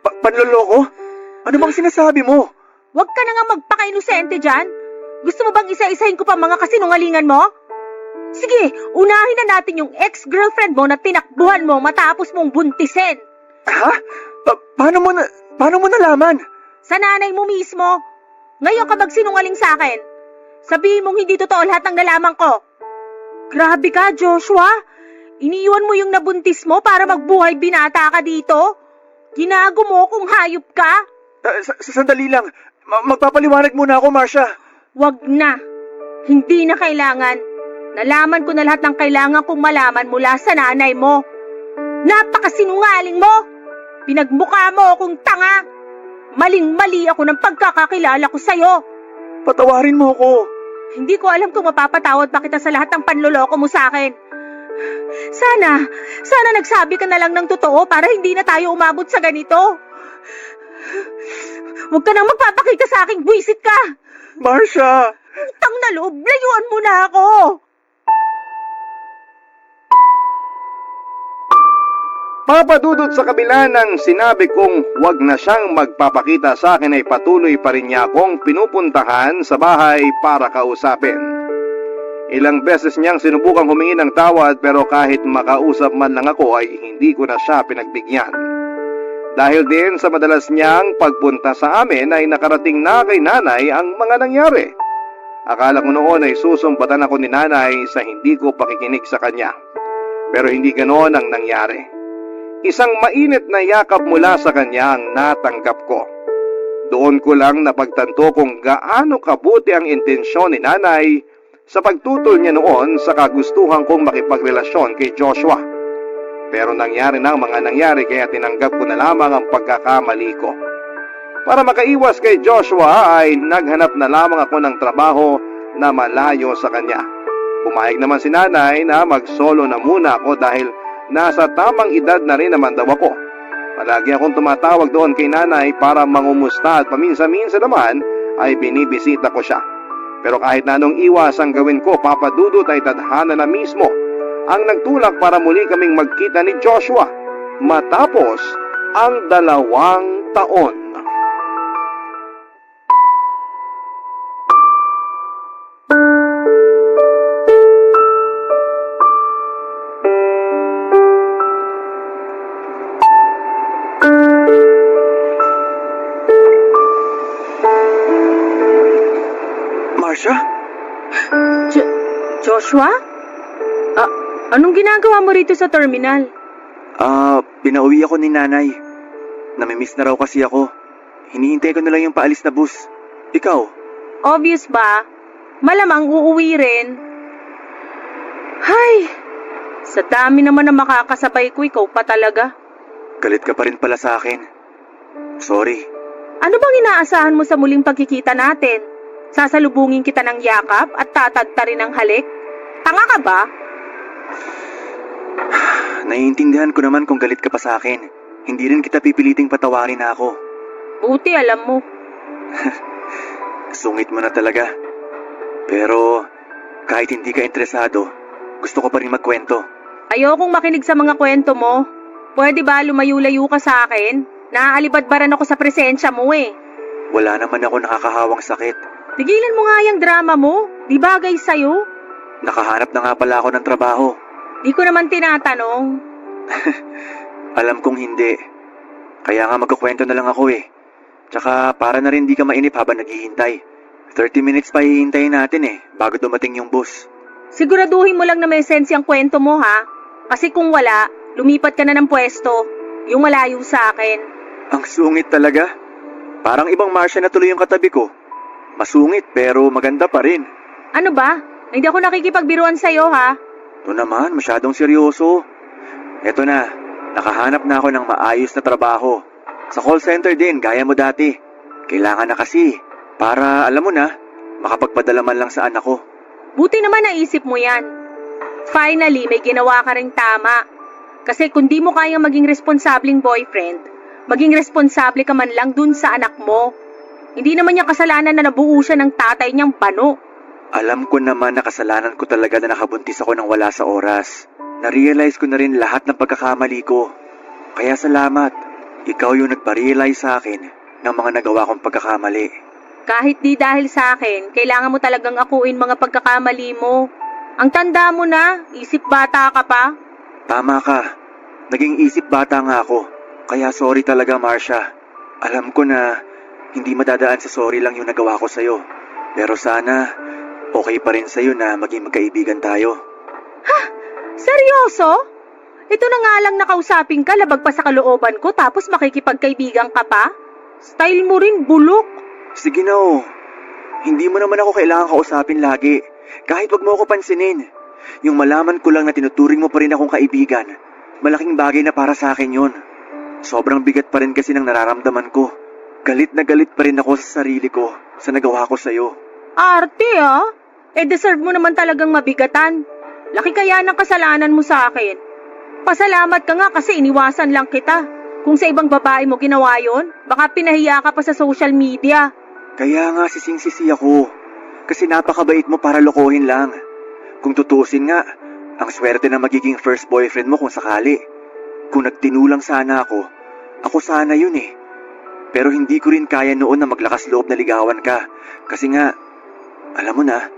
Panloloko? Ano bang sinasabi mo?
Huwag ka na nga magpaka-inosente dyan. Gusto mo bang isa-isahin ko pa mga kasinungalingan mo? Sige, unahin na natin yung ex-girlfriend mo na tinakbuhan mo matapos mong buntisin.
Ha? Paano mo nalaman?
Sa nanay mo mismo. Ngayon ka magsinungaling sa akin. Sabihin mong hindi totoo lahat ng nalaman ko. Grabe ka, Joshua. Iniwan mo yung nabuntis mo para magbuhay binata ka dito. Ginago mo kung hayop ka.
Sandali lang. Magpapaliwanag muna ako, Marcia.
Wag na. Hindi na kailangan. Nalaman ko na lahat ng kailangan kong malaman mula sa nanay mo. Napakasinungaling mo. Pinagmukha mo akong tanga. Maling-mali ako ng pagkakakilala ko sa'yo.
Patawarin mo ko.
Hindi ko alam kung mapapatawad pa kita sa lahat ng panloloko mo sa akin. Sana nagsabi ka na lang ng totoo para hindi na tayo umabot sa ganito. Huwag ka nang magpapakita sa aking buwisit ka.
Marcia!
Utang na loob, layuan mo na ako.
Papadudot sa kabila ng sinabi kong wag na siyang magpapakita sa akin ay patuloy pa rin niya akong pinupuntahan sa bahay para kausapin. Ilang beses niyang sinubukang humingi ng tawad pero kahit makausap man lang ako ay hindi ko na siya pinagbigyan. Dahil din sa madalas niyang pagpunta sa amin ay nakarating na kay nanay ang mga nangyari. Akala ko noon ay susumbatan ako ni nanay sa hindi ko pakikinig sa kanya. Pero hindi ganoon ang nangyari. Isang mainit na yakap mula sa kanya ang natanggap ko. Doon ko lang napagtanto kung gaano kabuti ang intensyon ni nanay sa pagtutol niya noon sa kagustuhan kong makipagrelasyon kay Joshua. Pero nangyari na ang mga nangyari kaya tinanggap ko na lamang ang pagkakamali ko. Para makaiwas kay Joshua ay naghanap na lamang ako ng trabaho na malayo sa kanya. Pumayag naman si nanay na mag-solo na muna ako dahil nasa tamang edad na rin naman daw ako. Palagi akong tumatawag doon kay nanay para mangumusta at paminsan-minsan naman ay binibisita ko siya. Pero kahit na anong iwas ang gawin ko, Papa Dudut, ay tadhana na mismo ang nagtulak para muli kaming magkita ni Joshua matapos ang 2 taon.
Marcia?
Joshua? Anong ginagawa mo rito sa terminal?
Pinauwi ako ni nanay. Namimiss na raw kasi ako. Hinihintay ko na lang yung paalis na bus. Ikaw?
Obvious ba? Malamang uuwi rin. Hay! Sa dami naman na makakasabay ko, ikaw pa talaga.
Galit ka pa rin pala sa akin. Sorry.
Ano bang inaasahan mo sa muling pagkikita natin? Sasalubungin kita ng yakap at tatadta rin ng halik? Tanga ka ba?
Naiintindihan ko naman kung galit ka pa sa akin. Hindi rin kita pipiliting patawarin na ako.
Buti alam mo.
Sungit mo na talaga. Pero kahit hindi ka interesado, gusto ko pa rin magkwento.
Ayokong makinig sa mga kwento mo. Pwede ba lumayo-layo ka sa akin? Naaalibadbaran ako sa presensya mo eh.
Wala naman ako nakakahawang sakit.
Tigilan mo nga yung drama mo. Di bagay sa'yo.
Nakahanap na nga pala ako ng trabaho.
Di ko naman tinatanong.
Alam kong hindi. Kaya nga magkukwento na lang ako eh. Tsaka para na rin di ka mainip habang naghihintay. 30 minutes pa hihintayin natin eh, bago dumating yung bus.
Siguraduhin mo lang na may sense yung kwento mo ha. Kasi kung wala, lumipat ka na ng pwesto. Yung malayo sa akin.
Ang sungit talaga. Parang ibang Marcia na tuloy yung katabi ko. Masungit pero maganda pa rin.
Ano ba? Hindi ako nakikipagbiruan sa'yo ha.
Ito naman, masyadong seryoso. Eto na, nakahanap na ako ng maayos na trabaho. Sa call center din, gaya mo dati. Kailangan na kasi, para alam mo na, makapagpadala man lang sa anak ko.
Buti naman naisip mo yan. Finally, may ginawa ka ring tama. Kasi kung di mo kayang maging responsableng boyfriend, maging responsable ka man lang dun sa anak mo. Hindi naman niya kasalanan na nabuo siya ng tatay niyang bano.
Alam ko naman na kasalanan ko talaga na nakabuntis ako ng wala sa oras. Na-realize ko na rin lahat ng pagkakamali ko. Kaya salamat, ikaw yung nagpa-realize sa akin ng mga nagawa kong pagkakamali.
Kahit di dahil sa akin, kailangan mo talagang akuin mga pagkakamali mo. Ang tanda mo na, isip bata ka pa.
Tama ka, naging isip bata nga ako. Kaya sorry talaga, Marcia. Alam ko na hindi madadaan sa sorry lang yung nagawa ko sa'yo. Pero sana, okay pa rin sa'yo na maging magkaibigan tayo.
Ha? Seryoso? Ito na nga lang nakausapin ka labag pa sa kalooban ko tapos makikipagkaibigan ka pa? Style mo rin, bulok.
Sige na oh. Hindi mo naman ako kailangan kausapin lagi. Kahit wag mo ako pansinin. Yung malaman ko lang na tinuturing mo pa rin akong kaibigan, malaking bagay na para sa akin yun. Sobrang bigat pa rin kasi ng nararamdaman ko. Galit na galit pa rin ako sa sarili ko sa nagawa ko sa'yo.
Arte ah. Deserve mo naman talagang mabigatan. Laki kaya ng kasalanan mo sa akin. Pasalamat ka nga kasi iniwasan lang kita. Kung sa ibang babae mo ginawa yon, baka pinahiya ka pa sa social media.
Kaya nga sising-sisi ako. Kasi napakabait mo para lokohin lang. Kung tutusin nga, ang swerte na magiging first boyfriend mo kung sakali. Kung nagtinulang sana ako sana yun eh. Pero hindi ko rin kaya noon na maglakas loob na ligawan ka. Kasi nga, alam mo na.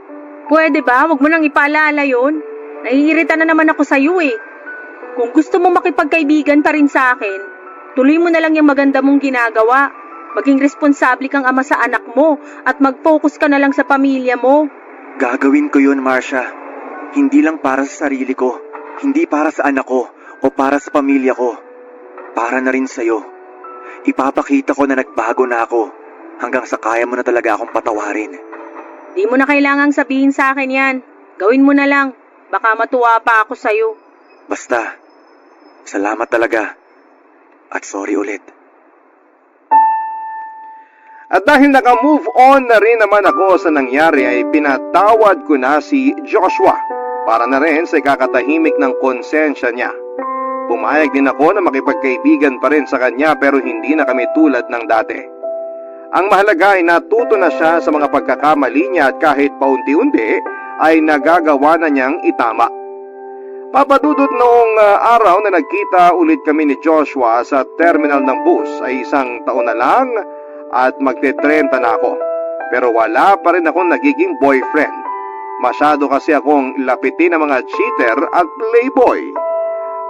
Pwede ba? Huwag mo nang ipaalala yun. Naiirita na naman ako sa'yo eh. Kung gusto mo makipagkaibigan pa rin sa akin, tuloy mo na lang yung maganda mong ginagawa. Maging responsable kang ama sa anak mo at mag-focus ka na lang sa pamilya mo.
Gagawin ko yun, Marcia. Hindi lang para sa sarili ko. Hindi para sa anak ko o para sa pamilya ko. Para na rin sa'yo. Ipapakita ko na nagbago na ako hanggang sa kaya mo na talaga akong patawarin.
Di mo na kailangang sabihin sa akin yan. Gawin mo na lang. Baka matuwa pa ako sa'yo.
Basta, salamat talaga. At sorry ulit.
At dahil naka-move on na rin naman ako sa nangyari ay pinatawad ko na si Joshua para na rin sa ikakatahimik ng konsensya niya. Pumayag din ako na makipagkaibigan pa rin sa kanya pero hindi na kami tulad ng dati. Ang mahalaga ay natuto na siya sa mga pagkakamali niya at kahit paunti-unti ay nagagawa na niyang itama. Papa Dudut, noong araw na nagkita ulit kami ni Joshua sa terminal ng bus ay 1 taon na lang at magte-30 na ako. Pero wala pa rin akong nagiging boyfriend. Masyado kasi akong lapitin ng mga cheater at playboy.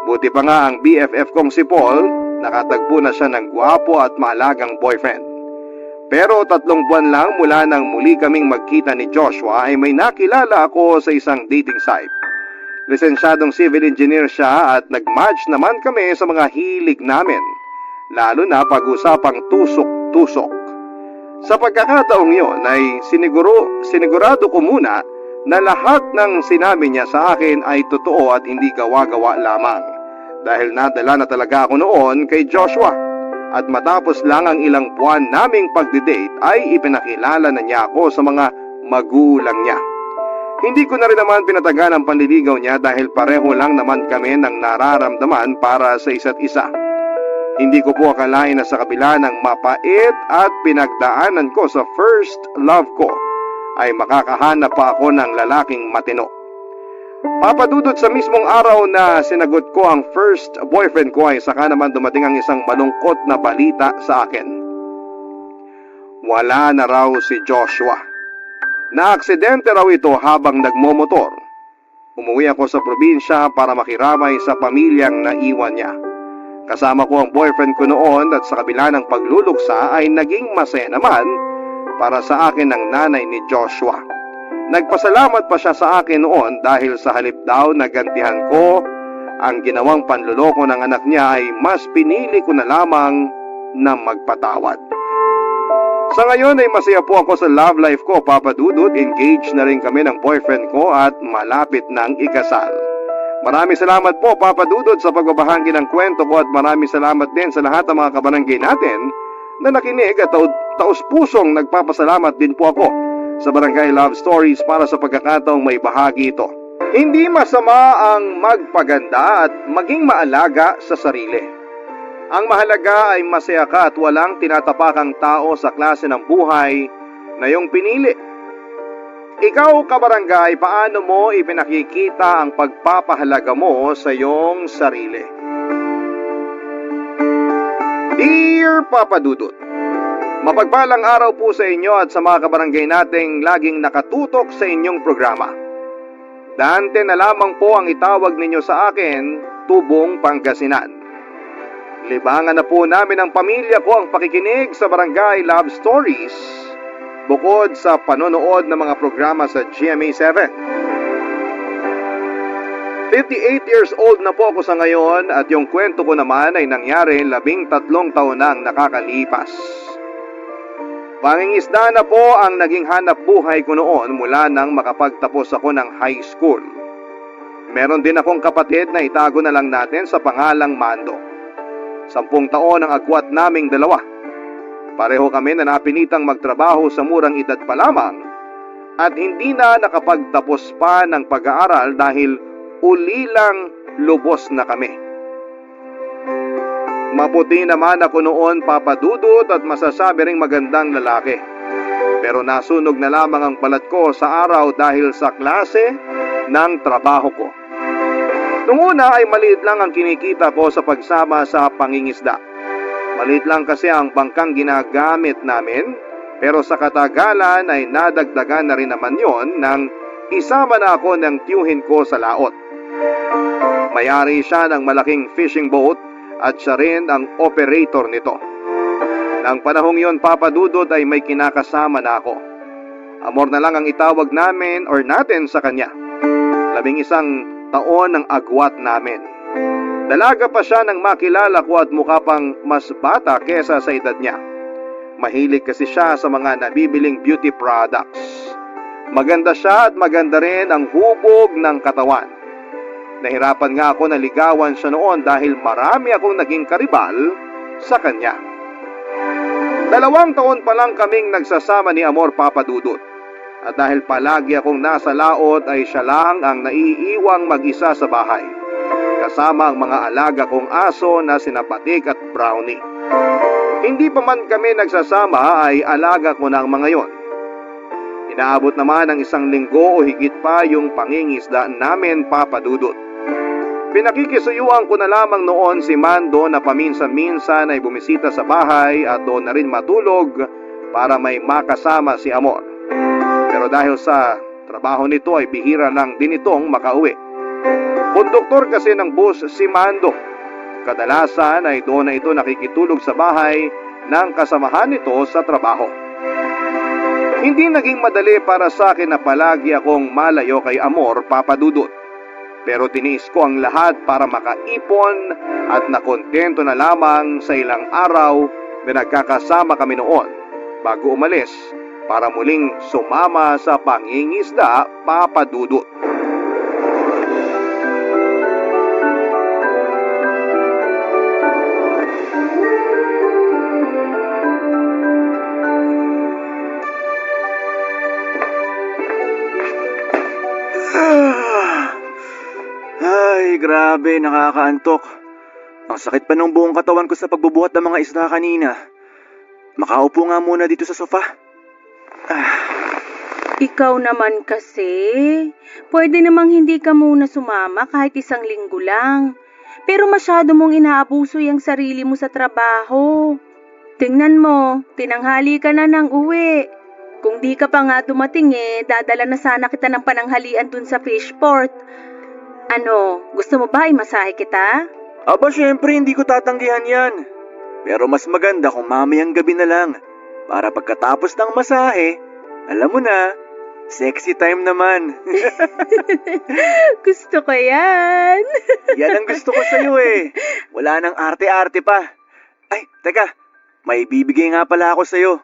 Buti pa nga ang BFF kong si Paul, nakatagpo na siya ng gwapo at maalagang boyfriend. Pero 3 buwan lang mula nang muli kaming magkita ni Joshua ay may nakilala ako sa isang dating site. Lisensyadong civil engineer siya at nag-match naman kami sa mga hilig namin, lalo na pag-usapang tusok-tusok. Sa pagkakataong yon ay sinigurado ko muna na lahat ng sinabi niya sa akin ay totoo at hindi gawa-gawa lamang. Dahil nadala na talaga ako noon kay Joshua at matapos lang ang ilang buwan naming pagdidate ay ipinakilala na niya ako sa mga magulang niya. Hindi ko na rin naman pinatagan ang panliligaw niya dahil pareho lang naman kami ng nararamdaman para sa isa't isa. Hindi ko po akalain na sa kabila ng mapait at pinagdaanan ko sa first love ko ay makakahanap pa ako ng lalaking matino. Papadudot, sa mismong araw na sinagot ko ang first boyfriend ko ay saka naman dumating ang isang malungkot na balita sa akin. Wala na raw si Joshua. Naaksidente raw ito habang nagmomotor. Umuwi ako sa probinsya para makiramay sa pamilyang naiwan niya. Kasama ko ang boyfriend ko noon at sa kabila ng pagluluksa ay naging masaya naman para sa akin ng nanay ni Joshua. Nagpasalamat pa siya sa akin noon dahil sa halip daw na gantihan ko ang ginawang panluloko ng anak niya ay mas pinili ko na lamang na magpatawad. Sa ngayon ay masaya po ako sa love life ko, Papa Dudut. Engaged na rin kami ng boyfriend ko at malapit ng ikasal. Maraming salamat po, Papa Dudut, sa pagbabahagi ng kwento ko at maraming salamat din sa lahat ng mga kabarangay natin na nakinig at taus-pusong nagpapasalamat din po ako sa Barangay Love Stories para sa pagkakataong may bahagi ito. Hindi masama ang magpaganda at maging maalaga sa sarili. Ang mahalaga ay masaya ka at walang tinatapakang tao sa klase ng buhay na iyong pinili. Ikaw, kabarangay, paano mo ipinakikita ang pagpapahalaga mo sa iyong sarili? Dear Papa Dudut, mapagpalang araw po sa inyo at sa mga kabarangay nating laging nakatutok sa inyong programa. Dante na lamang po ang itawag ninyo sa akin, Tubong Pangasinan. Libangan na po namin ang pamilya ko ang pakikinig sa Barangay Love Stories bukod sa panonood ng mga programa sa GMA7. 58 years old na po ako sa ngayon at yung kwento ko naman ay nangyari 13 taon na ang nakakalipas. Pangingisda na po ang naging hanap buhay ko noon mula nang makapagtapos ako ng high school. Meron din akong kapatid na itago na lang natin sa pangalang Mando. 10 taon ang agwat naming dalawa. Pareho kami na napilitang magtrabaho sa murang edad pa lamang at hindi na nakapagtapos pa ng pag-aaral dahil ulilang lubos na kami. Maputi naman ako noon, Papa Dudut, at masasabi ring magandang lalaki. Pero nasunog na lamang ang balat ko sa araw dahil sa klase ng trabaho ko. Noong una ay maliit lang ang kinikita ko sa pagsama sa pangingisda. Maliit lang kasi ang bangkang ginagamit namin, pero sa katagalan ay nadagdagan na rin naman yon nang isama na ako ng tiyuhin ko sa laot. May-ari siya ng malaking fishing boat at siya rin ang operator nito. Nang panahong yon, Papa Dudut, ay may kinakasama na ako. Amor na lang ang itawag namin or natin sa kanya. 11 taon ang agwat namin. Dalaga pa siya nang makilala ko at mukha pang mas bata kesa sa edad niya. Mahilig kasi siya sa mga nabibiling beauty products. Maganda siya at maganda rin ang hubog ng katawan. Nahirapan nga ako na ligawan siya noon dahil marami akong naging karibal sa kanya. 2 taon pa lang kaming nagsasama ni Amor, Papa Dudut. At dahil palagi akong nasa laot ay siya lang ang naiiwang mag-isa sa bahay, kasama ang mga alaga kong aso na sina Patik at Brownie. Hindi pa man kami nagsasama ay alaga ko na ang mga yon. Inaabot naman ng 1 linggo o higit pa yung pangingisda namin, Papa Dudut. Pinakikisuyuan ko na lamang noon si Mando na paminsan-minsan ay bumisita sa bahay at doon na rin matulog para may makasama si Amor. Pero dahil sa trabaho nito ay bihira lang din itong makauwi. Konduktor kasi ng bus si Mando. Kadalasan ay doon na ito nakikitulog sa bahay ng kasamahan nito sa trabaho. Hindi naging madali para sa akin na palagi akong malayo kay Amor, Papa Dudut. Pero tiniis ko ang lahat para makaipon at nakontento na lamang sa ilang araw na nagkakasama kami noon bago umalis para muling sumama sa pangingisda, Papa Dudut.
Ay, grabe, nakakaantok. Ang sakit pa ng buong katawan ko sa pagbubuhat ng mga isda kanina. Makaupo nga muna dito sa sofa.
Ikaw naman kasi, pwede namang hindi ka muna sumama kahit 1 linggo lang. Pero masyado mong inaabuso yung sarili mo sa trabaho. Tingnan mo, tinanghali ka na ng uwi. Kung di ka pa nga dumating dadala na sana kita ng pananghalian dun sa fishport. Ano, gusto mo ba imasahe kita?
Aba, syempre hindi ko tatanggihan yan. Pero mas maganda kung mamayang gabi na lang. Para pagkatapos ng masahe, alam mo na, sexy time naman.
Gusto ko yan.
Yan ang gusto ko sa'yo eh. Wala nang arte-arte pa. Ay, teka, may bibigay nga pala ako sa'yo.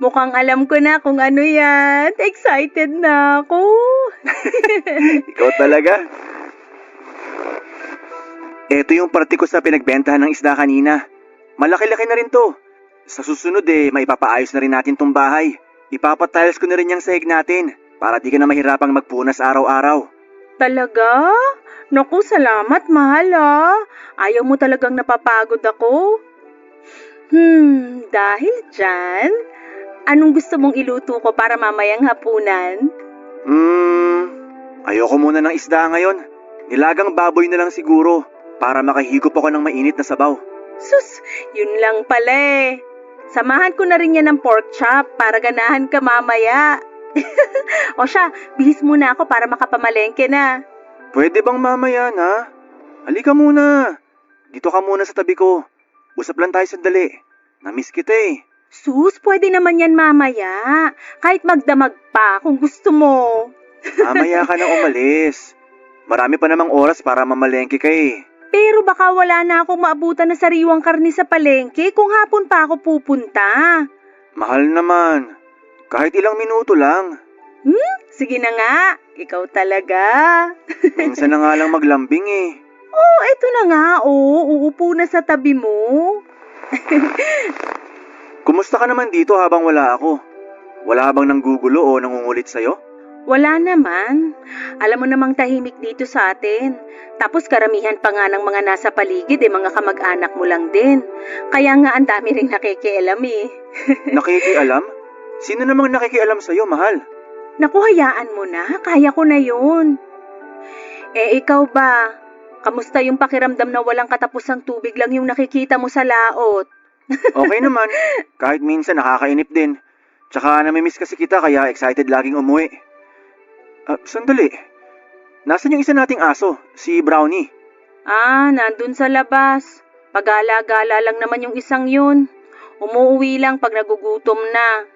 Mukhang alam ko na kung ano yan. Excited na ako.
Ikaw talaga. Ito yung parte ko sa pinagbentahan ng isda kanina. Malaki-laki na rin to. Sa susunod maipapaayos na rin natin tong bahay. Ipapatiles ko na rin yung sahig natin para di ka na mahirapang magpunas araw-araw.
Talaga? Naku, salamat, mahal ah. Ayaw mo talagang napapagod ako. Dahil dyan, anong gusto mong iluto ko para mamayang hapunan?
Ayoko muna ng isda ngayon. Nilagang baboy na lang siguro para makahigop ako ng mainit na sabaw.
Sus, yun lang pala eh. Samahan ko na rin yan ng pork chop para ganahan ka mamaya. O siya, bihis muna ako para makapamalengke na.
Pwede bang mamaya na? Halika muna. Dito ka muna sa tabi ko. Usap lang tayo sandali. Namiss kita eh.
Sus, pwede naman yan mamaya. Kahit magdamag pa kung gusto mo.
Mamaya ka na umalis. Marami pa namang oras para mamalengke ka eh.
Pero baka wala na akong maabutan na sariwang karne sa palengke kung hapon pa ako pupunta.
Mahal naman. Kahit ilang minuto lang.
Sige na nga, ikaw talaga.
Minsan na nga lang maglambing eh.
Oh, eto na nga, uupo na sa tabi mo.
Kumusta ka naman dito habang wala ako? Wala bang nanggugulo o nangungulit sa'yo?
Wala naman. Alam mo namang tahimik dito sa atin. Tapos karamihan pa nga ng mga nasa paligid mga kamag-anak mo lang din. Kaya nga ang dami ring nakikialam eh.
Nakikialam? Sino namang nakikialam sa'yo, mahal?
Naku, hayaan mo na. Kaya ko na yun. Ikaw ba? Kamusta yung pakiramdam na walang katapusang tubig lang yung nakikita mo sa laot?
Okay naman. Kahit minsan nakakainip din. Tsaka namimiss kasi kita kaya excited laging umuwi. Sandali. Nasaan yung isa nating aso? Si Brownie.
Nandun sa labas. Pagala-gala lang naman yung isang yun. Umuuwi lang pag nagugutom na.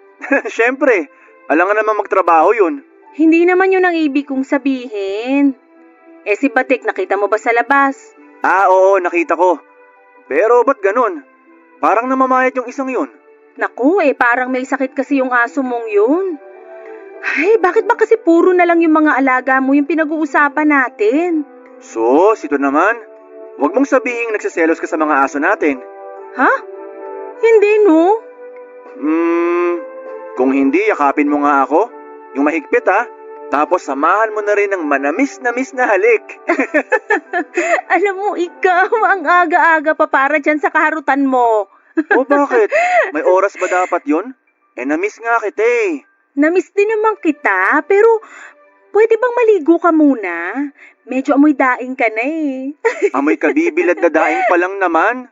Siyempre. Alangan naman magtrabaho yun.
Hindi naman yun ang ibig kong sabihin. Si Batik, nakita mo ba sa labas?
Oo, nakita ko. Pero ba't ganun? Parang namamayat yung isang yun.
Naku, parang may sakit kasi yung aso mong yun. Ay, bakit ba kasi puro na lang yung mga alaga mo yung pinag-uusapan natin?
Sus, ito naman. Huwag mong sabihin nagsiselos ka sa mga aso natin.
Ha? Hindi, no?
Kung hindi, yakapin mo nga ako. Yung mahigpit ha. Tapos samahan mo na rin ng manamis-namis na halik.
Alam mo, ikaw ang aga-aga pa para dyan sa kaharutan mo.
O bakit? May oras ba dapat yun? Na-miss nga kita eh.
Namiss din naman kita, pero pwede bang maligo ka muna? Medyo amoy daing ka na eh.
Amoy kabibilad na daing pa lang naman.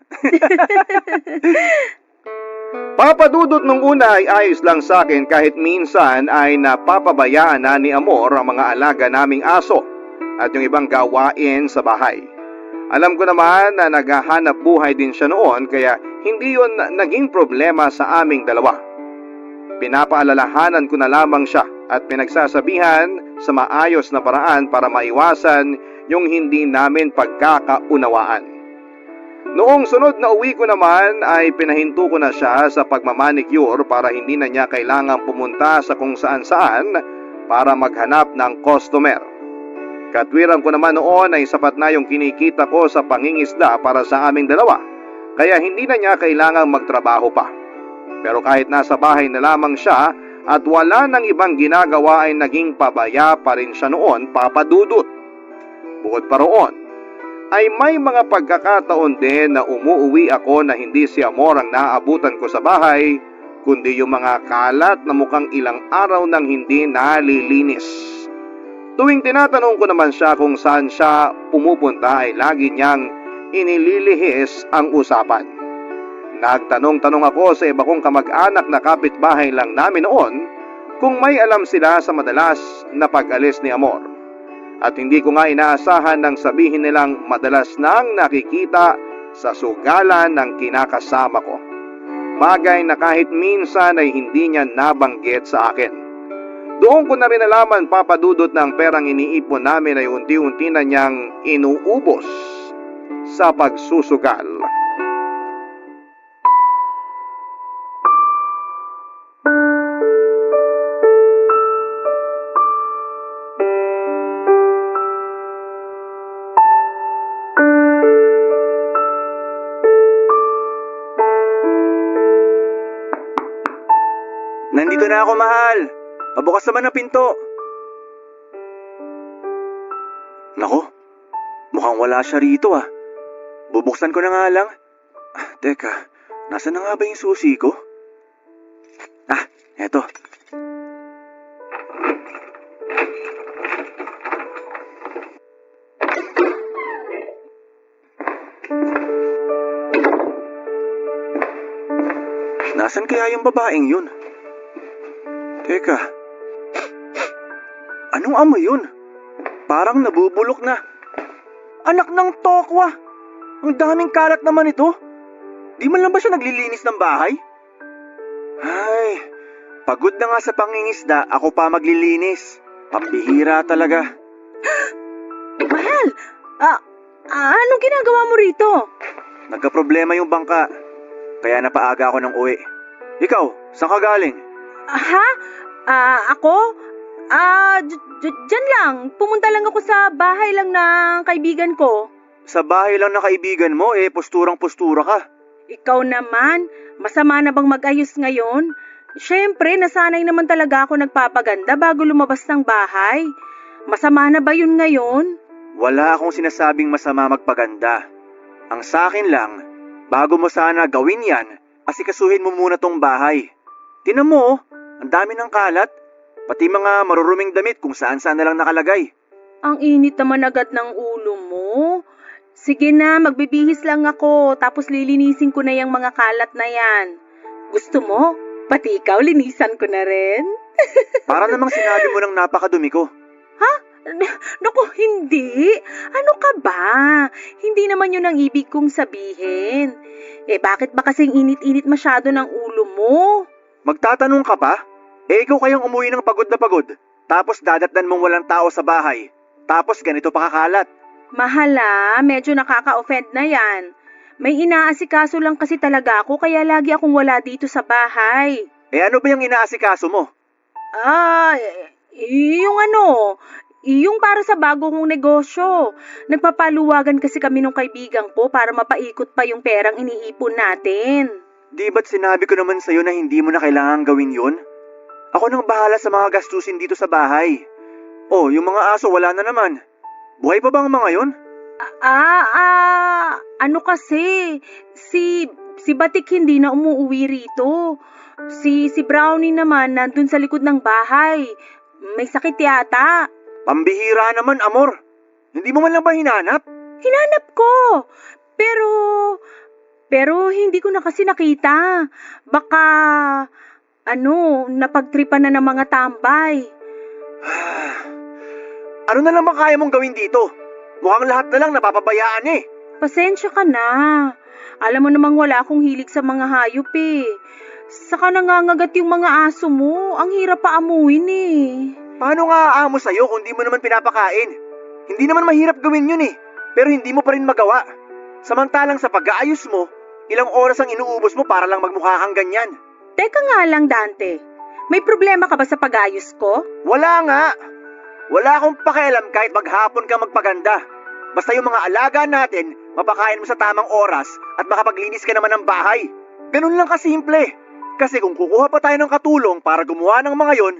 Papadudot nung una ay ayos lang sa akin kahit minsan ay napapabayaan na ni Amor ang mga alaga naming aso at yung ibang gawain sa bahay. Alam ko naman na naghahanap buhay din siya noon kaya hindi yun naging problema sa aming dalawa. Pinapaalalahanan ko na lamang siya at pinagsasabihan sa maayos na paraan para maiwasan yung hindi namin pagkakaunawaan. Noong sunod na uwi ko naman ay pinahinto ko na siya sa pagmamanicure para hindi na niya kailangang pumunta sa kung saan-saan para maghanap ng customer. Katwiran ko naman noon ay sapat na yung kinikita ko sa pangingisda para sa aming dalawa, kaya hindi na niya kailangang magtrabaho pa. Pero kahit nasa bahay na lamang siya at wala nang ibang ginagawa ay naging pabaya pa rin siya noon, papadudot. Bukod pa roon, ay may mga pagkakataon din na umuuwi ako na hindi si Amor ang naaabutan ko sa bahay, kundi yung mga kalat na mukhang ilang araw nang hindi nalilinis. Tuwing tinatanong ko naman siya kung saan siya pumupunta ay lagi niyang inililihis ang usapan. Nagtanong-tanong ako sa iba kong kamag-anak na kapitbahay lang namin noon kung may alam sila sa madalas na pag-alis ni Amor. At hindi ko nga inaasahan nang sabihin nilang madalas nang nakikita sa sugalan ng kinakasama ko. Bagay na kahit minsan ay hindi niya nabanggit sa akin. Doon ko na rin nalaman, papadudot, ng perang iniipon namin ay unti-unti na niyang inuubos sa pagsusugal.
Nandito na ako, mahal. Pabukas naman ang pinto. Nako, mukhang wala siya rito ah. Bubuksan ko na nga lang. Teka, nasa na nga ba yung susi ko? Eto. Nasaan kaya yung babaeng yun? Teka, anong amoy yun? Parang nabubulok na. Anak ng tokwa! Ang daming kalat naman ito. Di man lang ba siya naglilinis ng bahay? Ay, pagod na nga sa pangingisda, ako pa maglilinis. Pambihira talaga.
Mahal, anong ginagawa mo rito?
Nagka-problema yung bangka, kaya napaaga ako ng uwi. Ikaw, saan ka galing?
Ako? Dyan lang. Pumunta lang ako sa bahay lang ng kaibigan ko.
Sa bahay lang ng kaibigan mo, posturang-postura ka.
Ikaw naman, masama na bang mag-ayos ngayon? Siyempre, nasanay naman talaga ako nagpapaganda bago lumabas ng bahay. Masama na ba yun ngayon?
Wala akong sinasabing masama magpaganda. Ang sa akin lang, bago mo sana gawin yan, asikasuhin mo muna tong bahay. Tinan mo, ang dami ng kalat. Pati mga maruruming damit kung saan-saan na lang nakalagay.
Ang init naman agad ng ulo mo. Sige na, magbibihis lang ako, tapos lilinisin ko na yung mga kalat na yan. Gusto mo? Pati ikaw, linisan ko na rin.
Para namang sinabi mo ng napakadumi ko.
Naku, hindi. Ano ka ba? Hindi naman yun ang ibig kong sabihin. Bakit ba kasing init-init masyado ng ulo mo?
Magtatanong ka pa? Ikaw kayang umuwi ng pagod na pagod, tapos dadatnan mong walang tao sa bahay, tapos ganito pa kakalat.
Mahala, medyo nakaka-offend na yan. May inaasikaso lang kasi talaga ako, kaya lagi akong wala dito sa bahay.
Ano ba yung inaasikaso mo?
Yung para sa bago kong negosyo. Nagpapaluwagan kasi kami nung kaibigan ko para mapaikot pa yung perang iniipon natin.
Di ba't sinabi ko naman sa'yo na hindi mo na kailangan gawin yun? Ako nang bahala sa mga gastusin dito sa bahay. Oh, yung mga aso wala na naman. Buhay pa ba ang mga yon?
Ano kasi, si Batik hindi na umuwi rito. Si Brownie naman nandun sa likod ng bahay. May sakit yata.
Pambihira naman, Amor. Hindi mo man lang ba hinanap?
Hinanap ko. Pero hindi ko na kasi nakita. Baka, napagtripan na ng mga tambay.
Ano na naman kaya mong gawin dito? Mukhang lahat na lang napapabayaan eh.
Pasensya ka na. Alam mo namang wala akong hilig sa mga hayop eh. Saka nangangagat yung mga aso mo. Ang hirap pa amuin eh.
Paano nga aamo sa'yo kung di mo naman pinapakain? Hindi naman mahirap gawin yun eh, pero hindi mo pa rin magawa. Samantalang sa pag-aayos mo, ilang oras ang inuubos mo para lang magmukha kang ganyan.
Teka nga lang, Dante. May problema ka ba sa pag-ayos ko?
Wala nga. Wala akong pakialam kahit maghapon ka magpaganda. Basta yung mga alaga natin, mapakain mo sa tamang oras at makapaglinis ka naman ng bahay. Ganun lang kasimple. Kasi kung kukuha pa tayo ng katulong para gumawa ng mga yon,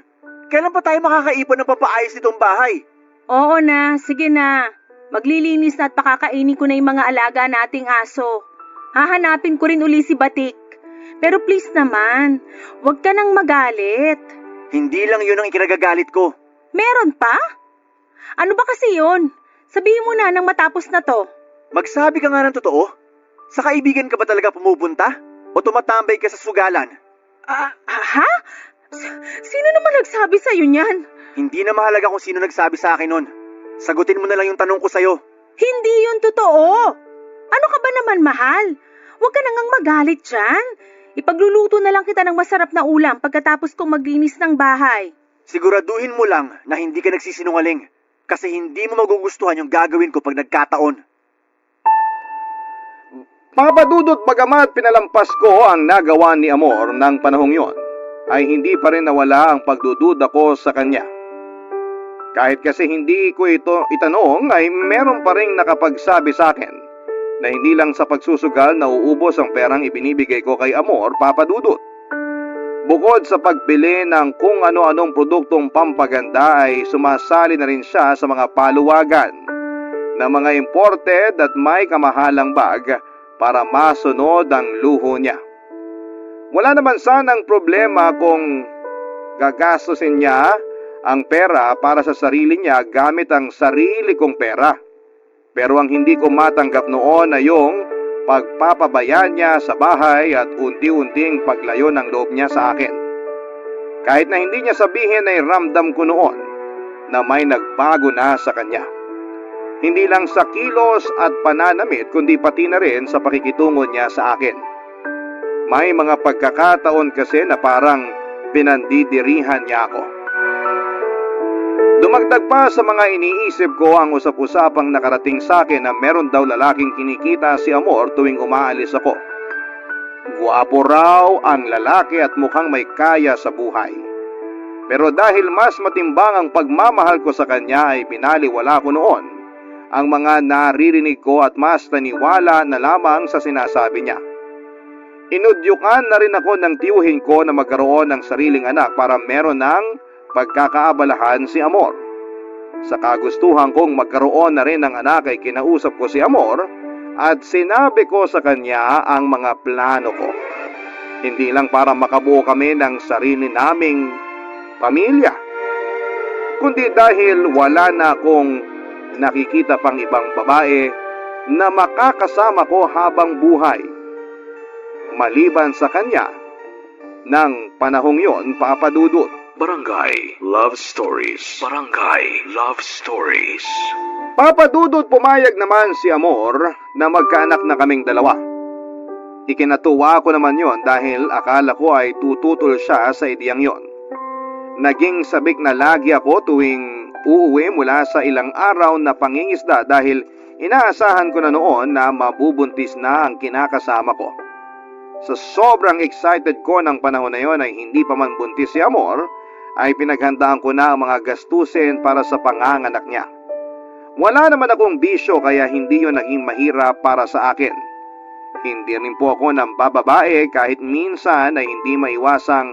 kailan pa tayo makakaipon ng papaayos nitong bahay?
Oo na, sige na. Maglilinis na at pakakainin ko na yung mga alaga nating aso. Hahanapin ko rin uli si Batik. Pero please naman, huwag ka nang magalit.
Hindi lang yun ang ikinagagalit ko.
Meron pa? Ano ba kasi yun? Sabihin mo na nang matapos na to.
Magsabi ka nga ng totoo. Sa kaibigan ka ba talaga pumupunta? O tumatambay ka sa sugalan?
Ha? Sino naman nagsabi sa'yo niyan?
Hindi na mahalaga kung sino nagsabi sa akin nun. Sagutin mo na lang yung tanong ko sa'yo.
Hindi yun totoo. Ano ka ba naman, mahal? Huwag ka nang magalit dyan. Ipagluluto na lang kita ng masarap na ulam pagkatapos kong maglinis ng bahay.
Siguraduhin mo lang na hindi ka nagsisinungaling kasi hindi mo magugustuhan yung gagawin ko pag nagkataon.
Mga padudot, bagamat pinalampas ko ang nagawa ni Amor ng panahong yon, ay hindi pa rin nawala ang pagdududa ko sa kanya. Kahit kasi hindi ko ito itanong ay meron pa rin nakapagsabi sa akin na hindi lang sa pagsusugal na uubos ang perang ibinibigay ko kay Amor, papadudot. Bukod sa pagbili ng kung ano-anong produktong pampaganda ay sumasali na rin siya sa mga paluwagan na mga imported at may kamahalang bag para masunod ang luho niya. Wala naman sanang problema kung gagastusin niya ang pera para sa sarili niya gamit ang sarili kong pera. Pero ang hindi ko matanggap noon ay yung pagpapabaya niya sa bahay at unti-unting paglayo ng loob niya sa akin. Kahit na hindi niya sabihin ay ramdam ko noon na may nagbago na sa kanya. Hindi lang sa kilos at pananamit kundi pati na rin sa pakikitungo niya sa akin. May mga pagkakataon kasi na parang pinandidirihan niya ako. Dumagdag pa sa mga iniisip ko ang usap-usapang nakarating sa akin na meron daw lalaking kinikita si Amor tuwing umaalis ako. Guwapo raw ang lalaki at mukhang may kaya sa buhay. Pero dahil mas matimbang ang pagmamahal ko sa kanya ay binaliwala ko noon ang mga naririnig ko at mas naniwala na lamang sa sinasabi niya. Inudyukan na rin ako ng tiyuhin ko na magkaroon ng sariling anak para meron ng pagkakaabalahan si Amor. Sa kagustuhan kong magkaroon na rin ng anak ay kinausap ko si Amor at sinabi ko sa kanya ang mga plano ko. Hindi lang para makabuo kami ng sarili naming pamilya, kundi dahil wala na akong nakikita pang ibang babae na makakasama ko habang buhay. Maliban sa kanya, ng panahong yon, papadudot.
Barangay Love Stories. Barangay Love Stories.
Papadudot, pumayag naman si Amor na magkaanak na kaming dalawa. Ikinatuwa ko naman yon dahil akala ko ay tututol siya sa ideyang yon. Naging sabik na lagi ako tuwing uuwi mula sa ilang araw na pangingisda dahil inaasahan ko na noon na mabubuntis na ang kinakasama ko. Sa sobrang excited ko ng panahon na yon ay hindi pa man buntis si Amor, ay pinaghandaan ko na ang mga gastusin para sa panganganak niya. Wala naman akong bisyo kaya hindi yon naging mahirap para sa akin. Hindi rin po ako ng bababae kahit minsan ay hindi maiwasang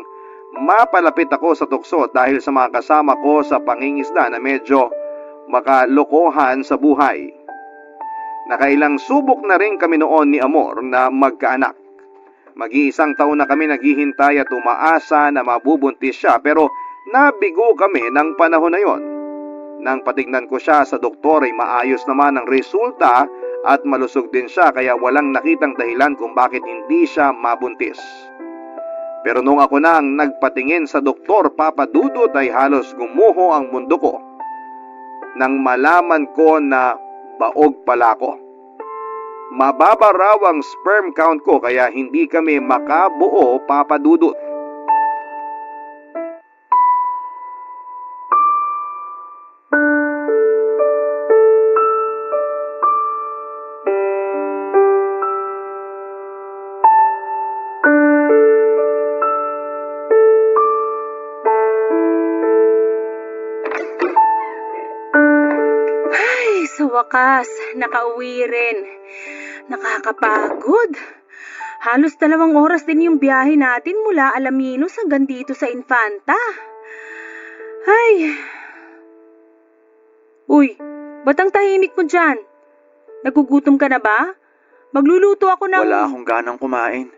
mapalapit ako sa tukso dahil sa mga kasama ko sa pangingisda na medyo makalokohan sa buhay. Nakailang subok na rin kami noon ni Amor na magkaanak. Mag-iisang taon na kami naghihintay at umaasa na mabubuntis siya pero nabigo kami ng panahon na yon. Nang patignan ko siya sa doktor ay maayos naman ang resulta at malusog din siya kaya walang nakitang dahilan kung bakit hindi siya mabuntis. Pero nung ako na ang nagpatingin sa doktor, Papa Dudut, ay halos gumuho ang mundo ko nang malaman ko na baog pala ko. Mababa raw ang sperm count ko kaya hindi kami makabuo, Papa Dudut.
Sa wakas, nakauwi rin. Nakakapagod. Halos 2 oras din yung biyahe natin mula Alaminos hanggang dito sa Infanta. Ay. Uy, ba't ang tahimik mo dyan? Nagugutom ka na ba? Magluluto ako ng...
Wala akong ganang kumain.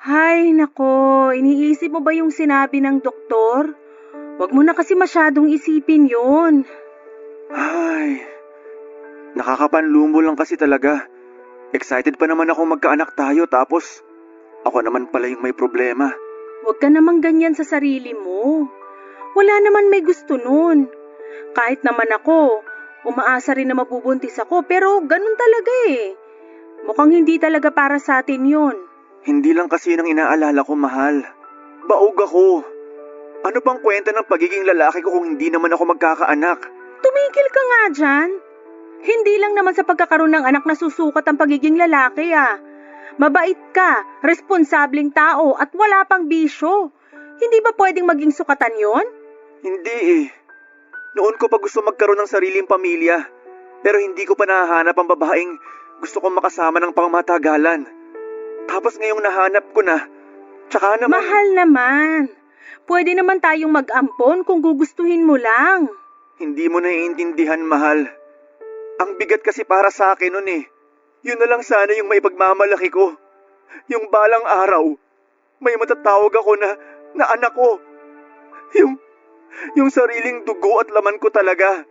Ay, nako. Iniisip mo ba yung sinabi ng doktor? Huwag mo na kasi masyadong isipin yun.
Ay, nakakapanlumo lang kasi talaga. Excited pa naman ako magkaanak tayo tapos ako naman pala yung may problema.
Huwag ka namang ganyan sa sarili mo. Wala naman may gusto nun. Kahit naman ako, umaasa rin na mabubuntis ako pero ganun talaga eh. Mukhang hindi talaga para sa atin yun.
Hindi lang kasi nang inaalala ko, mahal. Baog ako. Ano pang kwenta ng pagiging lalaki ko kung hindi naman ako magkakaanak?
Tumigil ka nga dyan. Hindi lang naman sa pagkakaroon ng anak na susukat ang pagiging lalaki ah. Mabait ka, responsableng tao at wala pang bisyo. Hindi ba pwedeng maging sukatan yon?
Hindi eh. Noon ko pa gusto magkaroon ng sariling pamilya. Pero hindi ko pa nahahanap ang babaeng gusto kong makasama ng pangmatagalan. Tapos ngayong nahanap ko na, tsaka naman...
Mahal naman. Pwede naman tayong mag-ampon kung gugustuhin mo lang.
Hindi mo naiintindihan, mahal. Ang bigat kasi para sa akin nun eh. Yun na lang sana yung maipagmamalaki ko. Yung balang araw, may matatawag ako na anak ko. Yung sariling dugo at laman ko talaga.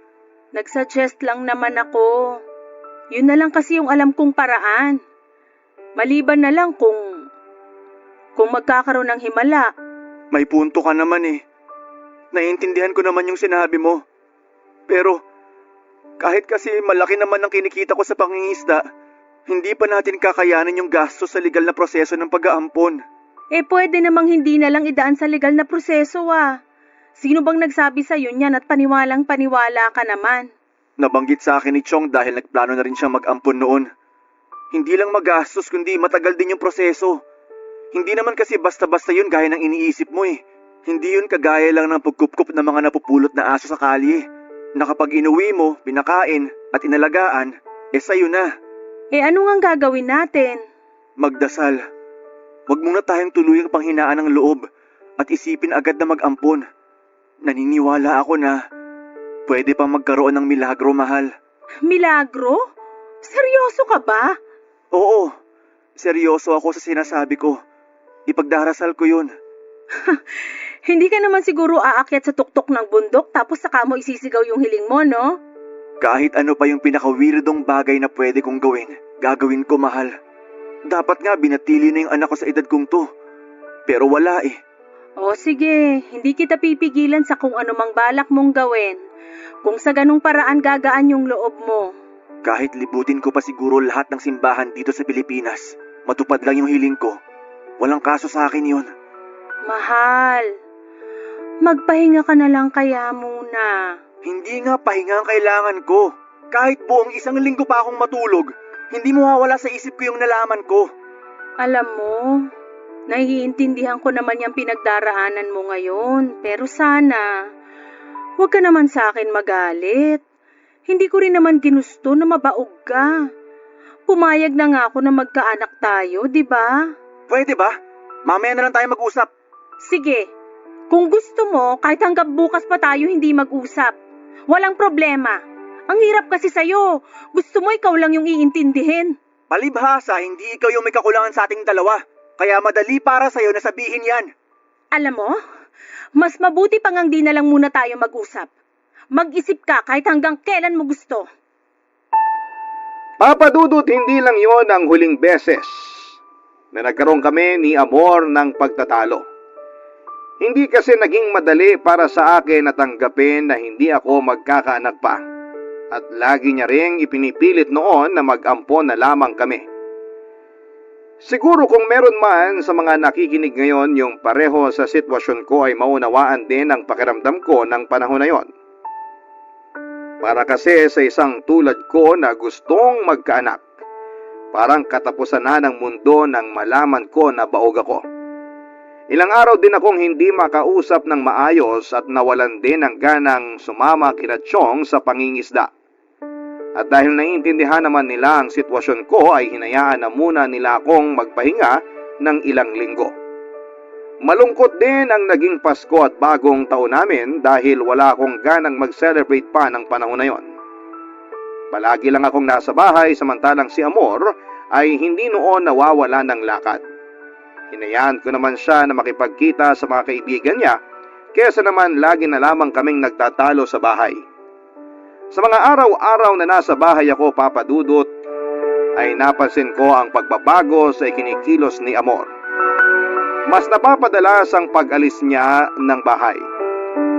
Nagsuggest lang naman ako. Yun na lang kasi yung alam kong paraan. Maliban na lang kung magkakaroon ng himala.
May punto ka naman eh. Naiintindihan ko naman yung sinabi mo. Pero kahit kasi malaki naman ang kinikita ko sa pangingisda, hindi pa natin kakayanin yung gasto sa legal na proseso ng pag-aampon.
Eh pwede namang hindi na lang idaan sa legal na proseso ah. Sino bang nagsabi sa'yo niyan at paniwalang-paniwala ka naman?
Nabanggit sa akin ni Chong dahil nagplano na rin siyang mag-ampon noon. Hindi lang magastos kundi matagal din yung proseso. Hindi naman kasi basta-basta yun gaya ng iniisip mo eh. Hindi yun kagaya lang ng pagkupkup ng mga napupulot na aso sa kalye. Na kapag inuwi mo, pinakain at inalagaan, sa'yo na.
Eh ano nga gagawin natin?
Magdasal. Huwag muna tayong tuluyang panghinaan ng loob at isipin agad na mag-ampon. Naniniwala ako na pwede pang magkaroon ng milagro, mahal.
Milagro? Seryoso ka ba?
Oo, seryoso ako sa sinasabi ko. Ipagdarasal ko yun.
Hindi ka naman siguro aakyat sa tuktok ng bundok tapos saka mo isisigaw yung hiling mo, no?
Kahit ano pa yung pinaka-weirdong bagay na pwede kong gawin, gagawin ko, mahal. Dapat nga binatili na yung anak ko sa edad kong to. Pero wala eh.
O sige, hindi kita pipigilan sa kung anumang balak mong gawin. Kung sa ganung paraan gagaan yung loob mo.
Kahit libutin ko pa siguro lahat ng simbahan dito sa Pilipinas, matupad lang yung hiling ko. Walang kaso sa akin yun.
Mahal, magpahinga ka na lang kaya muna.
Hindi nga pahinga ang kailangan ko. Kahit buong 1 linggo pa akong matulog, hindi mawawala sa isip ko yung nalaman ko.
Alam mo, naiintindihan ko naman yung pinagdaraanan mo ngayon. Pero sana, huwag ka naman sa akin magalit. Hindi ko rin naman ginusto na mabaog ka. Pumayag na nga ako na magkaanak tayo, di ba?
Pwede ba? Mamaya na lang tayo mag-usap.
Sige, Kung gusto mo, kahit hanggang bukas pa tayo hindi mag-usap. Walang problema. Ang hirap kasi sa'yo. Gusto mo ikaw lang yung iintindihin.
Palibhasa, hindi ikaw yung may kakulangan sa ating dalawa. Kaya madali para sa'yo na sabihin yan.
Alam mo, mas mabuti pang ang di na lang muna tayo mag-usap. Mag-isip ka kahit hanggang kailan mo gusto.
Papa Dudut, hindi lang yon ang huling beses na nagkaroon kami ni Amor ng pagtatalo. Hindi kasi naging madali para sa akin na tanggapin na hindi ako magkakaanak pa. At lagi niya ring ipinipilit noon na mag-ampon na lamang kami. Siguro kung meron man sa mga nakikinig ngayon yung pareho sa sitwasyon ko ay maunawaan din ang pakiramdam ko ng panahon na yon. Para kasi sa isang tulad ko na gustong magkaanak, parang katapusan na ng mundo nang malaman ko na baog ako. Ilang araw din akong hindi makausap ng maayos at nawalan din ng ganang sumama kina Chong sa pangingisda. At dahil naiintindihan naman nila ang sitwasyon ko ay hinayaan na muna nila akong magpahinga ng ilang linggo. Malungkot din ang naging Pasko at bagong taon namin dahil wala akong ganang mag-celebrate pa ng panahon na yon. Palagi lang akong nasa bahay samantalang si Amor ay hindi noon nawawala ng lakad. Hinayaan ko naman siya na makipagkita sa mga kaibigan niya kesa naman lagi na lamang kaming nagtatalo sa bahay. Sa mga araw-araw na nasa bahay ako, Papa Dudut, ay napansin ko ang pagbabago sa ikinikilos ni Amor. Mas napapadalas ang pag-alis niya ng bahay.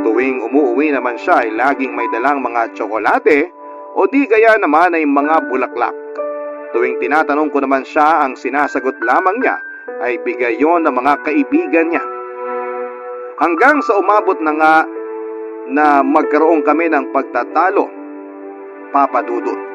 Tuwing umuwi naman siya ay laging may dalang mga tsokolate o di gaya naman ay mga bulaklak. Tuwing tinatanong ko naman siya, ang sinasagot lamang niya ay bigay yon ng mga kaibigan niya. Hanggang sa umabot na nga na magkaroon kami ng pagtatalo, Papa Dudut.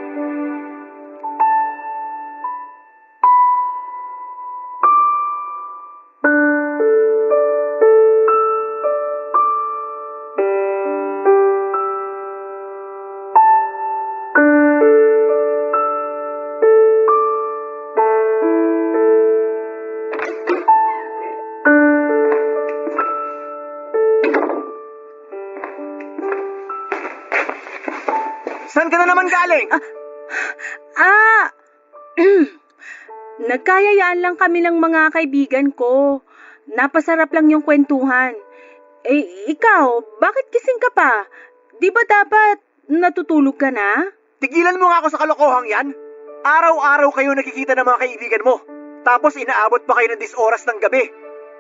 Saan ka na naman galing?
Nagkayayaan lang kami ng mga kaibigan ko. Napasarap lang yung kwentuhan. Eh, ikaw, bakit gising ka pa? Di ba dapat natutulog ka na?
Tigilan mo nga ako sa kalokohang yan. Araw-araw kayo nakikita ng mga kaibigan mo. Tapos inaabot pa kayo ng 10 oras ng gabi.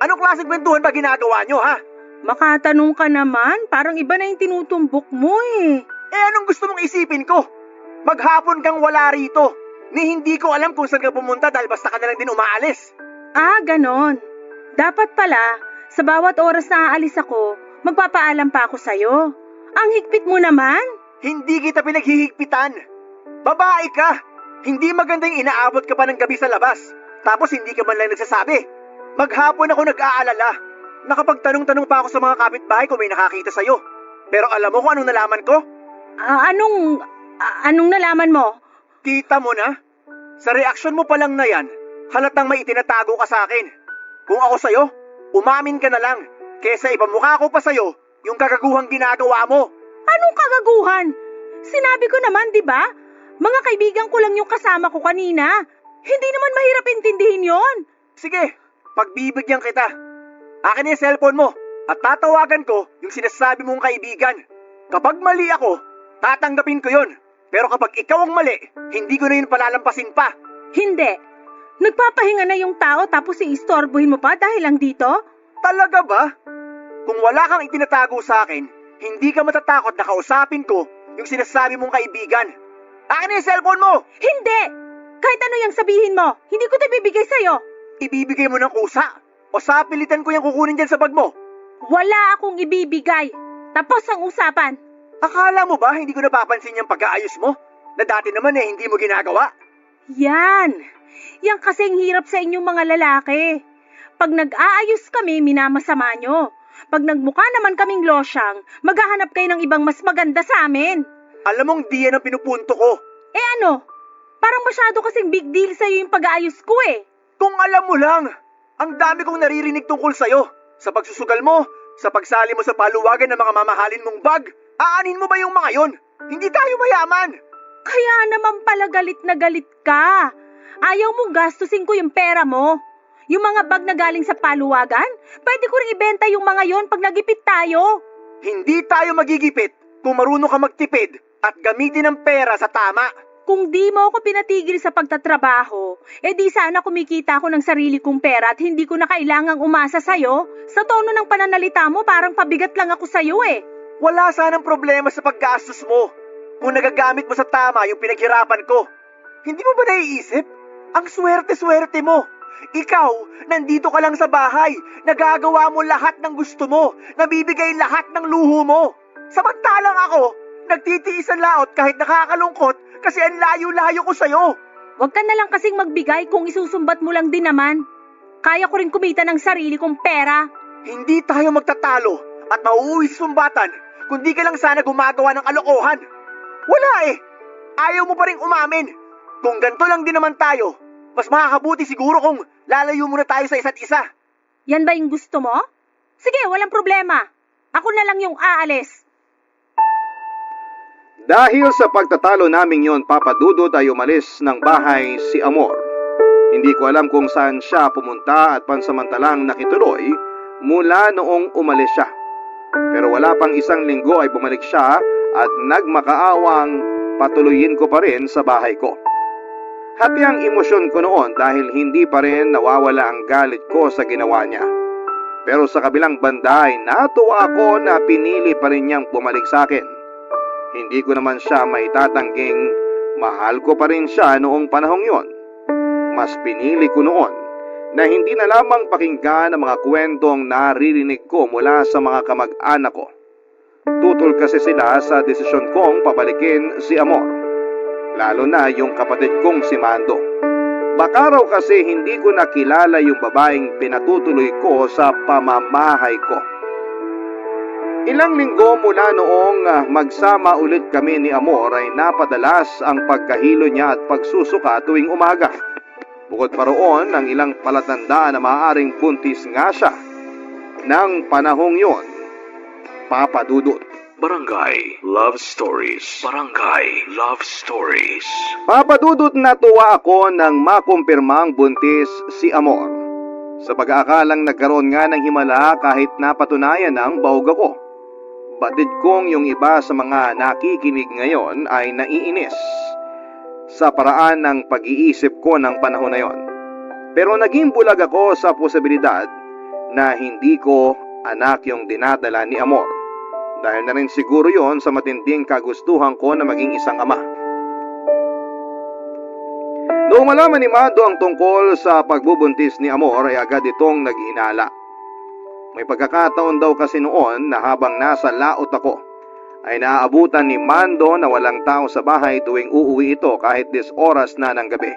Anong klaseng kwentuhan ba ginagawa nyo, ha?
Makatanong ka naman, parang iba na yung tinutumbok mo eh.
Eh anong gusto mong isipin ko? Maghapon kang wala rito. Ni hindi ko alam kung saan ka pumunta dahil basta ka na lang din umaalis.
Ganon. Dapat pala, sa bawat oras na aalis ako, magpapaalam pa ako sa'yo. Ang higpit mo naman.
Hindi kita pinaghihigpitan. Babae ka. Hindi magandang inaabot ka pa ng gabi sa labas. Tapos hindi ka man lang nagsasabi. Maghapon ako nag-aalala. Nakapagtanong-tanong pa ako sa mga kapitbahay kung may nakakita sa'yo. Pero alam mo kung anong nalaman ko?
Anong nalaman mo?
Kita mo na? Sa reaksyon mo pa lang na yan, halatang may itinatago ka sa akin. Kung ako sa'yo, umamin ka na lang. Kesa ipamukha ko pa sa'yo yung kagaguhang ginagawa mo.
Anong kagaguhan? Sinabi ko naman, di ba? Mga kaibigan ko lang yung kasama ko kanina. Hindi naman mahirap intindihin yon.
Sige, pagbibigyan kita. Akin yung cellphone mo at tatawagan ko yung sinasabi mong kaibigan. Kapag mali ako, tatanggapin ko yon. Pero kapag ikaw ang mali, hindi ko na yun palalampasin pa.
Hindi. Nagpapahinga na yung tao tapos iistorbohin mo pa dahil lang dito?
Talaga ba? Kung wala kang itinatago sa akin, hindi ka matatakot na kausapin ko yung sinasabi mong kaibigan. Akin na yung cellphone mo!
Hindi! Kahit ano yung sabihin mo, hindi ko ito ibibigay sa'yo.
Ibibigay mo ng kusa? O sapilitan ko yung kukunin dyan sa bag mo?
Wala akong ibibigay. Tapos ang usapan.
Akala mo ba hindi ko napapansin yung pag-aayos mo? Na dati naman hindi mo ginagawa?
Yan. Yan kasing hirap sa inyong mga lalaki. Pag nag-aayos kami, minamasama nyo. Pag nagmukha naman kaming losyang, maghahanap kayo ng ibang mas maganda sa amin.
Alam mong di yan ang pinupunto ko.
Eh ano? Parang masyado kasing big deal sa'yo yung pag-aayos ko eh.
Kung alam mo lang, ang dami kong naririnig tungkol sa'yo. Sa pagsusugal mo, Sa pagsali mo sa paluwagan ng mga mamahalin mong bag, aanin mo ba yung mga yon? Hindi tayo mayaman!
Kaya naman pala galit na galit ka. Ayaw mong gastusin ko yung pera mo. Yung mga bag na galing sa paluwagan, pwede ko rin ibenta yung mga yon pag nagipit tayo.
Hindi tayo magigipit kung marunong ka magtipid at gamitin ang pera sa tama.
Kung di mo ako pinatigil sa pagtatrabaho, di sana kumikita ako ng sarili kong pera at hindi ko na kailangang umasa sa'yo. Sa tono ng pananalita mo, parang pabigat lang ako sa'yo eh.
Wala sanang problema sa paggastos mo kung nagagamit mo sa tama yung pinaghirapan ko. Hindi mo ba naiisip? Ang swerte-swerte mo. Ikaw, nandito ka lang sa bahay, nagagawa mo lahat ng gusto mo, nabibigay lahat ng luho mo. Samantalang ako, nagtitiis ang laot kahit nakakalungkot kasi ang layo-layo ko sa'yo.
Huwag ka na lang kasing magbigay kung isusumbat mo lang din naman. Kaya ko rin kumita ng sarili kong pera.
Hindi tayo magtatalo at mauuwi sa sumbatan kung di ka lang sana gumagawa ng kalokohan. Wala eh. Ayaw mo pa rin umamin. Kung ganito lang din naman tayo, mas makakabuti siguro kung lalayo muna tayo sa isa't isa.
Yan ba yung gusto mo? Sige, walang problema. Ako na lang yung aalis.
Dahil sa pagtatalo naming yon, Papa Dudut ay umalis ng bahay si Amor. Hindi ko alam kung saan siya pumunta at pansamantalang nakituloy mula noong umalis siya. Pero wala pang isang linggo ay bumalik siya at nagmakaawang patuloyin ko pa rin sa bahay ko. Hati ang emosyon ko noon dahil hindi pa rin nawawala ang galit ko sa ginawa niya. Pero sa kabilang banda ay natuwa ako na pinili pa rin niyang bumalik sa akin. Hindi ko naman siya maitatangging mahal ko pa rin siya noong panahong yon. Mas pinili ko noon na hindi na lamang pakinggan ang mga kwentong naririnig ko mula sa mga kamag-anak ko. Tutol kasi sila sa desisyon kong pabalikin si Amor, lalo na yung kapatid kong si Mando. Baka raw kasi hindi ko nakilala yung babaeng pinatutuloy ko sa pamamahay ko. Ilang linggo mula noong magsama ulit kami ni Amor ay napadalas ang pagkahilo niya at pagsusuka tuwing umaga. Bukod pa roon ang ilang palatandaan na maaaring buntis nga siya ng panahong yon, Papa Dudut.
Barangay Love Stories. Barangay Love Stories.
Papa Dudut, natuwa ako nang makumpirmang buntis si Amor. Sa pag-aakalang nagkaroon nga ng himala kahit napatunayan ng baog ako. Batid kong yung iba sa mga nakikinig ngayon ay naiinis sa paraan ng pag-iisip ko ng panahon na yon. Pero naging bulag ako sa posibilidad na hindi ko anak yung dinadala ni Amor. Dahil na rin siguro yon sa matinding kagustuhan ko na maging isang ama. Noong malaman ni Mado ang tungkol sa pagbubuntis ni Amor ay agad itong naghinala. May pagkakataon daw kasi noon na habang nasa laot ako ay naaabutan ni Mando na walang tao sa bahay tuwing uuwi ito kahit 10 oras na ng gabi.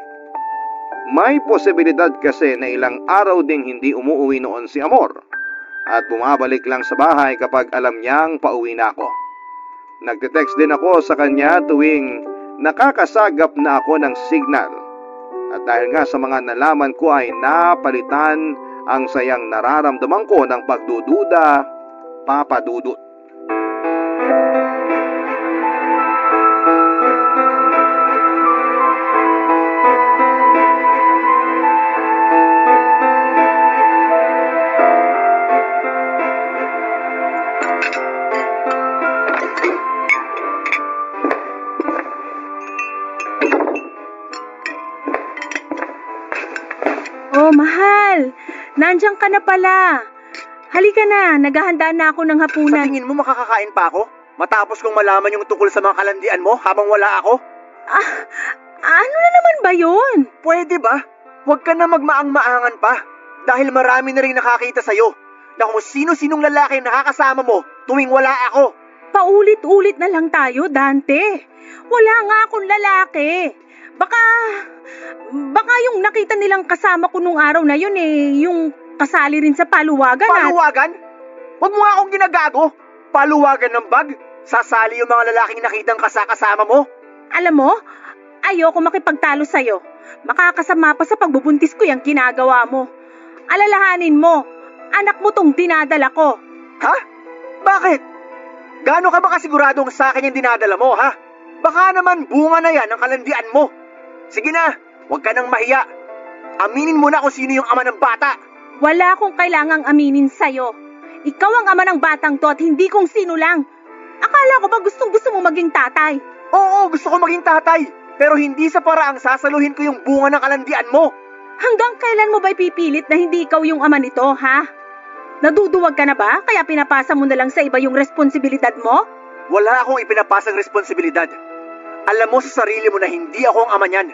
May posibilidad kasi na ilang araw ding hindi umuwi noon si Amor at bumabalik lang sa bahay kapag alam niyang pauwi na ako. Nagte-text din ako sa kanya tuwing nakakasagap na ako ng signal. At dahil nga sa mga nalaman ko ay napalitan ang sayang nararamdaman ko ng pagdududa, Papa Dudut.
Oh, mahal! Nandiyan ka na pala. Halika na, naghahanda na ako ng
Sa
hapunan.
tingin mo makakakain pa ako? Matapos kong malaman yung tungkol sa mga kalandian mo habang wala ako?
Ano na naman ba yun?
Pwede ba? Huwag ka na magmaang-maangan pa. Dahil marami na rin nakakita sa'yo na kung sino-sinong lalaki nakakasama mo tuwing wala ako.
Paulit-ulit na lang tayo, Dante. Wala nga akong lalaki. Baka yung nakita nilang kasama ko nung araw na yun yung kasali rin sa paluwagan.
Paluwagan? Huwag mo nga akong ginagago. Paluwagan ng bag? Sasali yung mga lalaking nakitang kasama mo?
Alam mo, ayoko makipagtalo sa'yo. Makakasama pa sa pagbubuntis ko yung ginagawa mo. Alalahanin mo, anak mo tong dinadala ko.
Ha? Bakit? Gaano ka ba kasiguradong sa akin yung dinadala mo, ha? Baka naman bunga na yan ang kalandian mo. Sige na, huwag ka nang mahiya. Aminin mo na kung sino yung ama ng bata.
Wala akong kailangang aminin sa'yo. Ikaw ang ama ng batang to at hindi kung sino lang. Akala ko ba gustong-gusto mo maging tatay?
Oo, gusto ko maging tatay. Pero hindi sa paraang sasaluhin ko yung bunga ng kalandian mo.
Hanggang kailan mo ba ipipilit na hindi ikaw yung ama nito, ha? Naduduwag ka na ba? Kaya pinapasa mo na lang sa iba yung responsibilidad mo?
Wala akong ipinapasang responsibilidad. Alam mo sa sarili mo na hindi ako ang ama niyan.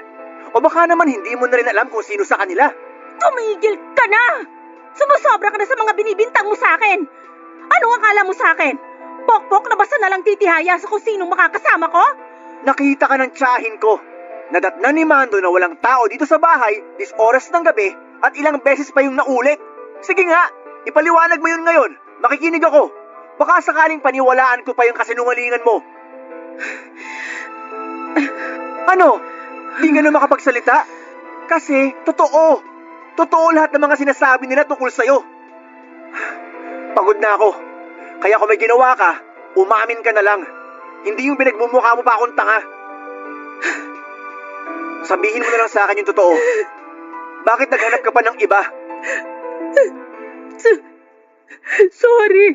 O baka naman hindi mo na rin alam kung sino sa kanila.
Tumigil ka na! Sumusobra ka na sa mga binibintang mo sa akin! Anong akala mo sa akin? Pokpok na basta na lang titihaya sa kung sinong makakasama ko?
Nakita ka ng tiyahin ko. Nadatnan ni Mando na walang tao dito sa bahay, dis oras ng gabi, at ilang beses pa yung naulit. Sige nga, ipaliwanag mo yun ngayon. Makikinig ako. Baka sakaling paniwalaan ko pa yung kasinungalingan mo. Ano? Di ka na makapagsalita? Kasi, totoo. Totoo lahat ng mga sinasabi nila tungkol sa'yo. Pagod na ako. Kaya kung may ginawa ka, umamin ka na lang. Hindi yung pinagmumukha mo pa akong tanga. Sabihin mo na lang sa akin yung totoo. Bakit naghanap ka pa ng iba?
Sorry.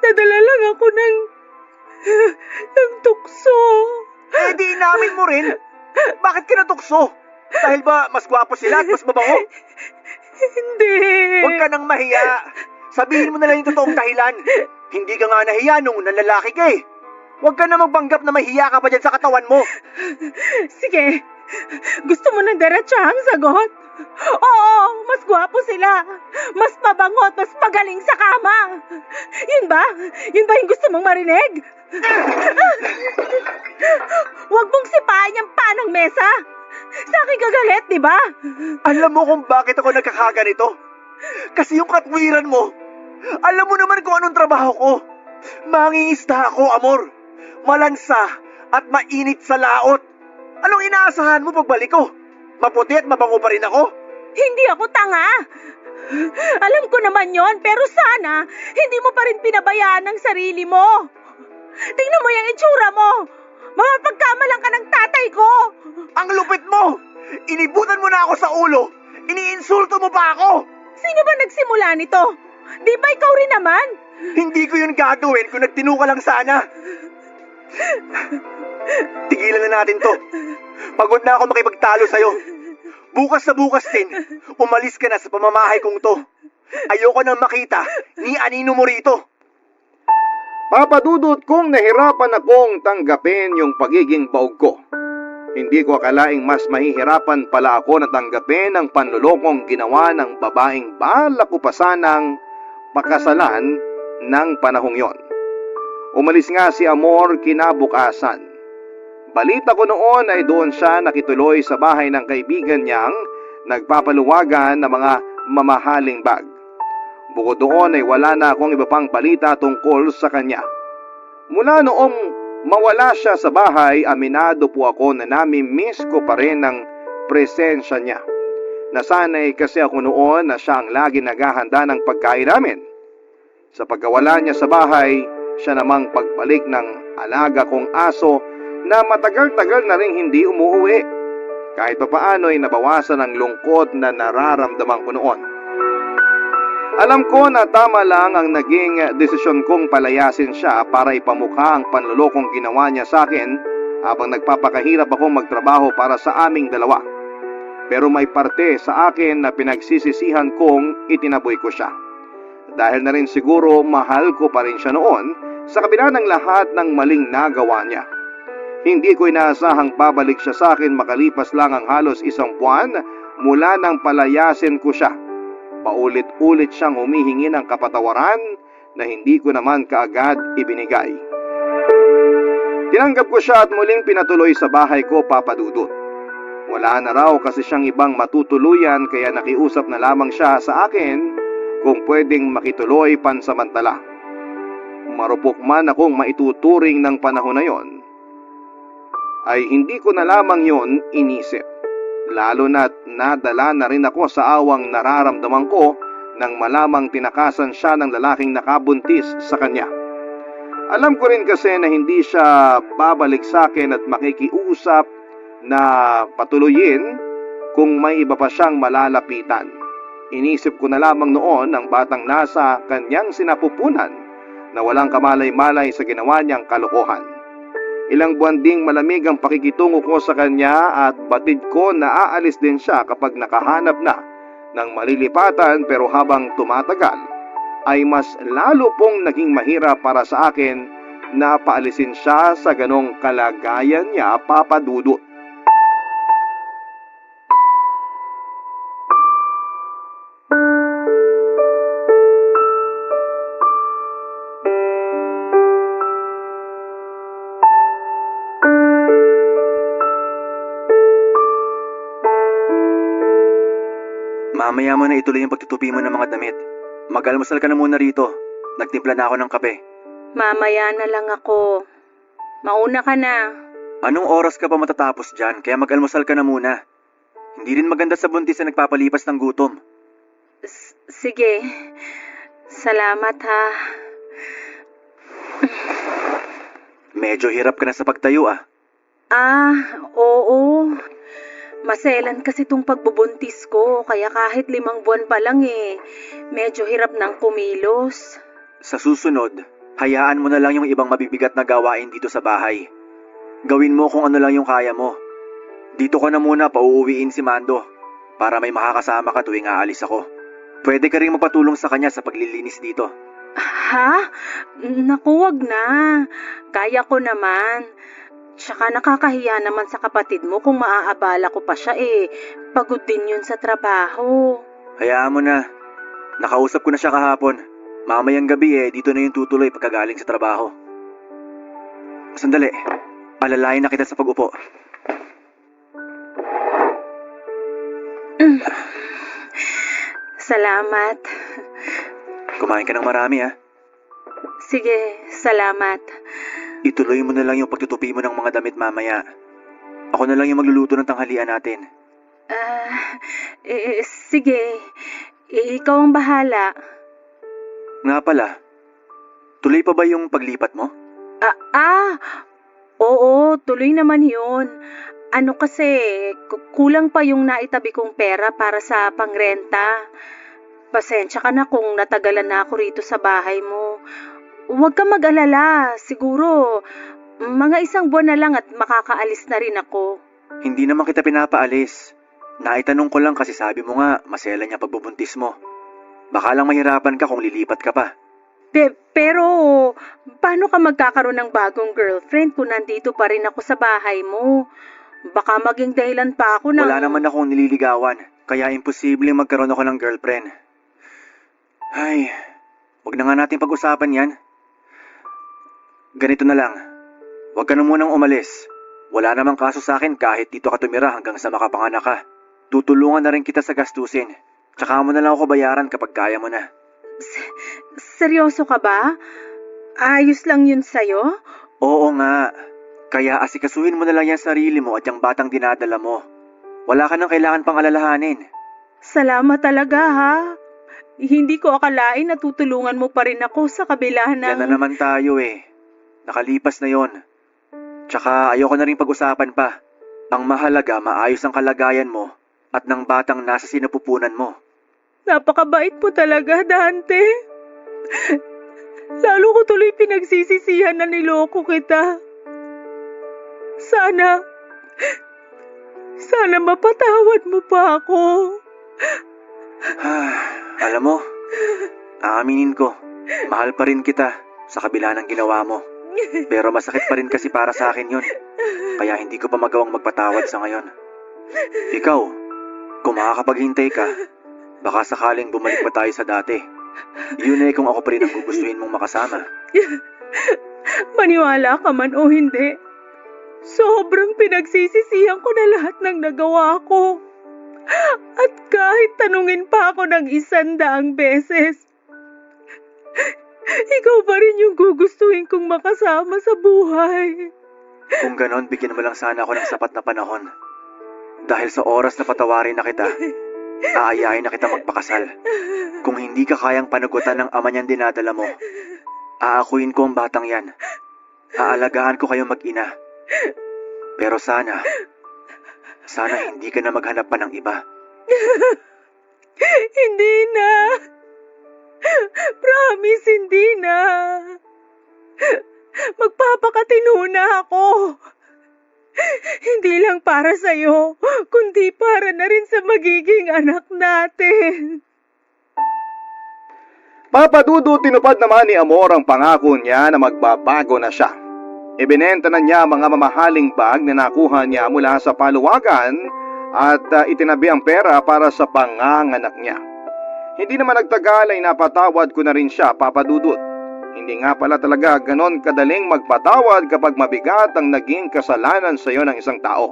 Nadala lang ako ng tukso.
Eh di inamin mo rin. Bakit ka natukso? Dahil ba mas gwapo sila at mas mabango?
Hindi.
Huwag ka nang mahiya. Sabihin mo na lang yung totoong dahilan. Hindi ka nga nahiya nung nalalaki ka eh. Huwag ka na magpanggap na mahiya ka pa dyan sa katawan mo.
Sige. Gusto mo ng diretsahang sagot? Oo, mas gwapo sila. Mas mabango at mas magaling sa kama. Yun ba? Yun ba yung gusto mong marinig? Huwag mong sipain yung panang mesa. Sa akin kagalit, di ba?
Alam mo kung bakit ako nagkakaganito? Kasi yung katwiran mo. Alam mo naman kung anong trabaho ko. Mangingista ako, amor. Malansa at mainit sa laot. Anong inaasahan mo pagbalik ko? Maputi at mabango pa rin ako?
Hindi ako tanga. Alam ko naman yon, pero sana hindi mo pa rin pinabayaan ang sarili mo. Tingnan mo yung itsura mo. Mapagkamalang ka ng tatay ko.
Ang lupit mo! Inibutan mo na ako sa ulo. Iniinsulto mo pa ako.
Sino ba nagsimula nito? Di ba ikaw rin naman?
Hindi ko yun gagawin kung nagtino ka lang sana. Tigilan na natin to. Pagod na ako makipagtalo sa'yo. Bukas na bukas din, umalis ka na sa pamamahay kong to. Ayoko nang makita ni anino mo rito.
Papadudot kong nahirapan akong tanggapin yung pagiging baog ko. Hindi ko akalaing mas mahihirapan pala ako na tanggapin ang panlulokong ginawa ng babaeng balak ko pa sanang pakasalan ng panahong yon. Umalis nga si Amor kinabukasan. Balita ko noon ay doon siya nakituloy sa bahay ng kaibigan niyang nagpapaluwagan ng mga mamahaling bag. Bukod doon ay wala na akong iba pang balita tungkol sa kanya. Mula noong mawala siya sa bahay, aminado po ako na nami-miss ko pa rin ang presensya niya. Nasanay kasi ako noon na siya ang lagi naghahanda ng pagkain namin. Sa pagkawala niya sa bahay, siya namang pagbalik ng alaga kong aso na matagal-tagal na rin hindi umuwi. Kahit pa paano ay nabawasan ang lungkot na nararamdaman ko noon. Alam ko na tama lang ang naging desisyon kong palayasin siya para ipamukha ang panlulokong ginawa niya sa akin habang nagpapakahirap akong magtrabaho para sa aming dalawa. Pero may parte sa akin na pinagsisisihan kong itinaboy ko siya. Dahil na rin siguro mahal ko pa rin siya noon sa kabila ng lahat ng maling nagawa niya. Hindi ko inaasahang babalik siya sa akin makalipas lang ang halos 1 buwan mula nang palayasin ko siya. Paulit-ulit siyang humihingi ng kapatawaran na hindi ko naman kaagad ibinigay. Tinanggap ko siya at muling pinatuloy sa bahay ko, papadudot. Wala na raw kasi siyang ibang matutuluyan kaya nakiusap na lamang siya sa akin kung pwedeng makituloy pansamantala. Marupok man akong maituturing ng panahon na yon, ay hindi ko na lamang yon inisip. Lalo na't nadala na rin ako sa awang nararamdaman ko nang malamang tinakasan siya ng lalaking nakabuntis sa kanya. Alam ko rin kasi na hindi siya babalik sa akin at makikiusap na patuloyin kung may iba pa siyang malalapitan. Inisip ko na lamang noon ang batang nasa kanyang sinapupunan na walang kamalay-malay sa ginawa niyang kalokohan. Ilang buwan ding malamig ang pakikitungo ko sa kanya at batid ko na aalis din siya kapag nakahanap na ng malilipatan, pero habang tumatagal ay mas lalo pong naging mahirap para sa akin na paalisin siya sa ganong kalagayan niya, Papa Dudut.
Mamaya mo na ituloy yung pagtutupi mo ng mga damit. Mag-almusal ka na muna rito. Nagtimpla na ako ng kape.
Mamaya na lang ako. Mauna ka na.
Anong oras ka pa matatapos dyan? Kaya mag-almusal ka na muna. Hindi rin maganda sa buntis na nagpapalipas ng gutom.
Sige. Salamat ha.
Medyo hirap ka na sa pagtayo ah.
Oo. Maselan kasi tong pagbubuntis ko, kaya kahit 5 buwan pa lang medyo hirap ng kumilos.
Sa susunod, hayaan mo na lang yung ibang mabibigat na gawain dito sa bahay. Gawin mo kung ano lang yung kaya mo. Dito ko na muna pauuwiin si Mando para may makakasama ka tuwing aalis ako. Pwede ka rin magpatulong sa kanya sa paglilinis dito.
Ha? Naku, wag na. Kaya ko naman. Tsaka nakakahiya naman sa kapatid mo kung maaabala ko pa siya Pagod din yun sa trabaho.
Hayaan mo na. Nakausap ko na siya kahapon. Mamayang gabi dito na yung tutuloy pagkagaling sa trabaho. Sandali. Alalayan na kita sa pag-upo.
Salamat.
Kumain ka ng marami
Sige, salamat.
Ituloy mo na lang yung pagtutupi mo ng mga damit mamaya. Ako na lang yung magluluto ng tanghalian natin.
Sige. Ikaw ang bahala.
Nga pala, tuloy pa ba yung paglipat mo?
Oo, tuloy naman yun. Ano kasi, kulang pa yung naitabi kong pera para sa pangrenta. Pasensya ka na kung natagalan na ako rito sa bahay mo. Huwag ka mag-alala. Siguro, mga 1 buwan na lang at makakaalis na rin ako.
Hindi naman kita pinapaalis. Naitanong ko lang kasi sabi mo nga, masela niya pagbubuntis mo. Baka lang mahirapan ka kung lilipat ka pa.
Pero, paano ka magkakaroon ng bagong girlfriend kung nandito pa rin ako sa bahay mo? Baka maging dahilan pa ako ng...
Wala naman akong nililigawan, kaya imposible magkaroon ako ng girlfriend. Ay, wag na nga natin pag-usapan yan. Ganito na lang, wag ka na munang umalis. Wala namang kaso sa akin kahit dito ka tumira hanggang sa makapanganak ka. Tutulungan na rin kita sa gastusin. Tsaka mo na lang ako bayaran kapag kaya mo na.
Seryoso ka ba? Ayos lang yun sa'yo?
Oo nga. Kaya asikasuhin mo na lang yung sarili mo at yung batang dinadala mo. Wala ka nang kailangan pang alalahanin.
Salamat talaga ha. Hindi ko akalain na tutulungan mo pa rin ako sa kabila ng...
Yan na naman tayo Nakalipas na yon. Tsaka ayoko na rin pag-usapan pa. Ang mahalaga, maayos ang kalagayan mo at ng batang nasa sinapupunan mo.
Napakabait mo talaga, Dante. Lalo ko tuloy pinagsisisihan na niloko kita. Sana mapatawad mo pa ako.
Alam mo, aaminin ko, mahal pa rin kita sa kabila ng ginawa mo. Pero masakit pa rin kasi para sa akin yun. Kaya hindi ko pa magawang magpatawad sa ngayon. Ikaw, kung makakapaghintay ka, baka sakaling bumalik pa tayo sa dati. Yun kung ako pa rin ang gugustuhin mong makasama.
Maniwala ka man o hindi, sobrang pinagsisisihan ko na lahat ng nagawa ko. At kahit tanungin pa ako ng 100 beses, ikaw pa rin yung gugustuhin kong makasama sa buhay.
Kung ganon, bigyan mo lang sana ako ng sapat na panahon. Dahil sa oras na patawarin na kita, aayain na kita magpakasal. Kung hindi ka kayang panagutan ng ama niyang dinadala mo, aakuin ko ang batang yan. Aalagaan ko kayo mag-ina. Pero sana hindi ka na maghanap pa ng iba.
Hindi na. Promise, hindi na. Magpapakatino na ako. Hindi lang para sa'yo, kundi para na rin sa magiging anak natin.
Papa Dudut, tinupad naman ni Amor ang pangako niya na magbabago na siya. Ibinenta na niya mga mamahaling bag na nakuha niya mula sa paluwagan at itinabi ang pera para sa panganganak niya. Hindi naman nagtagal ay napatawad ko na rin siya, Papa Dudut. Hindi nga pala talaga ganon kadaling magpatawad kapag mabigat ang naging kasalanan sa iyo ng isang tao.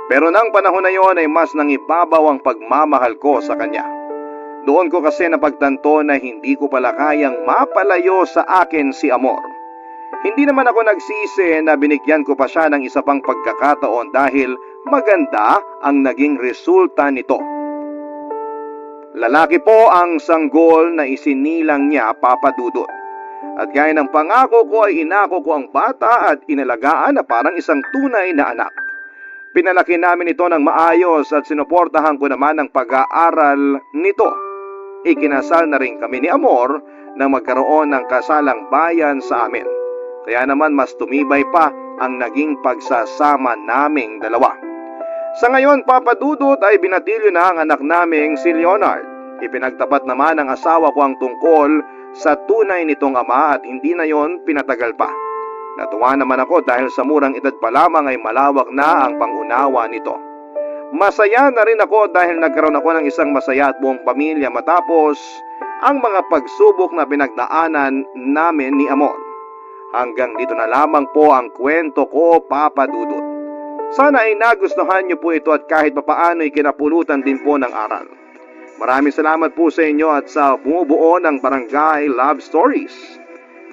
Pero nang panahon na yon ay mas nangibabaw ang pagmamahal ko sa kanya. Doon ko kasi napagtanto na hindi ko pala kayang mapalayo sa akin si Amor. Hindi naman ako nagsisi na binigyan ko pa siya ng isa pang pagkakataon dahil maganda ang naging resulta nito. Lalaki po ang sanggol na isinilang niya, Papa Dudut. At gaya ng pangako ko ay inako ko ang bata at inalagaan na parang isang tunay na anak. Pinalaki namin ito ng maayos at sinuportahan ko naman ang pag-aaral nito. Ikinasal na rin kami ni Amor nang magkaroon ng kasalang bayan sa amin. Kaya naman mas tumibay pa ang naging pagsasama naming dalawa. Sa ngayon, Papa Dudut, ay binatilyo na ang anak naming si Leonard. Ipinagtapat naman ng asawa ko ang tungkol sa tunay nitong ama at hindi na yon pinatagal pa. Natuwa naman ako dahil sa murang edad pa lamang ay malawak na ang pangunawa nito. Masaya na rin ako dahil nagkaroon ako ng isang masaya at buong pamilya matapos ang mga pagsubok na pinagdaanan namin ni Amor. Hanggang dito na lamang po ang kwento ko, Papa Dudut. Sana ay nagustuhan niyo po ito at kahit papaano ay kinapulutan din po ng aral. Maraming salamat po sa inyo at sa bumubuo ng Barangay Love Stories.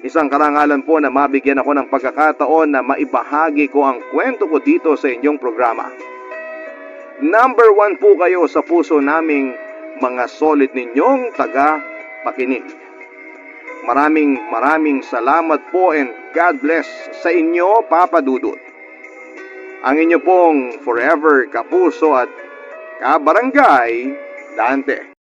Isang karangalan po na mabigyan ako ng pagkakataon na maibahagi ko ang kwento ko dito sa inyong programa. Number 1 po kayo sa puso naming mga solid ninyong taga-pakinig. Maraming salamat po and God bless sa inyo, Papa Dudut. Ang inyo pong forever kapuso at kabarangay Dante.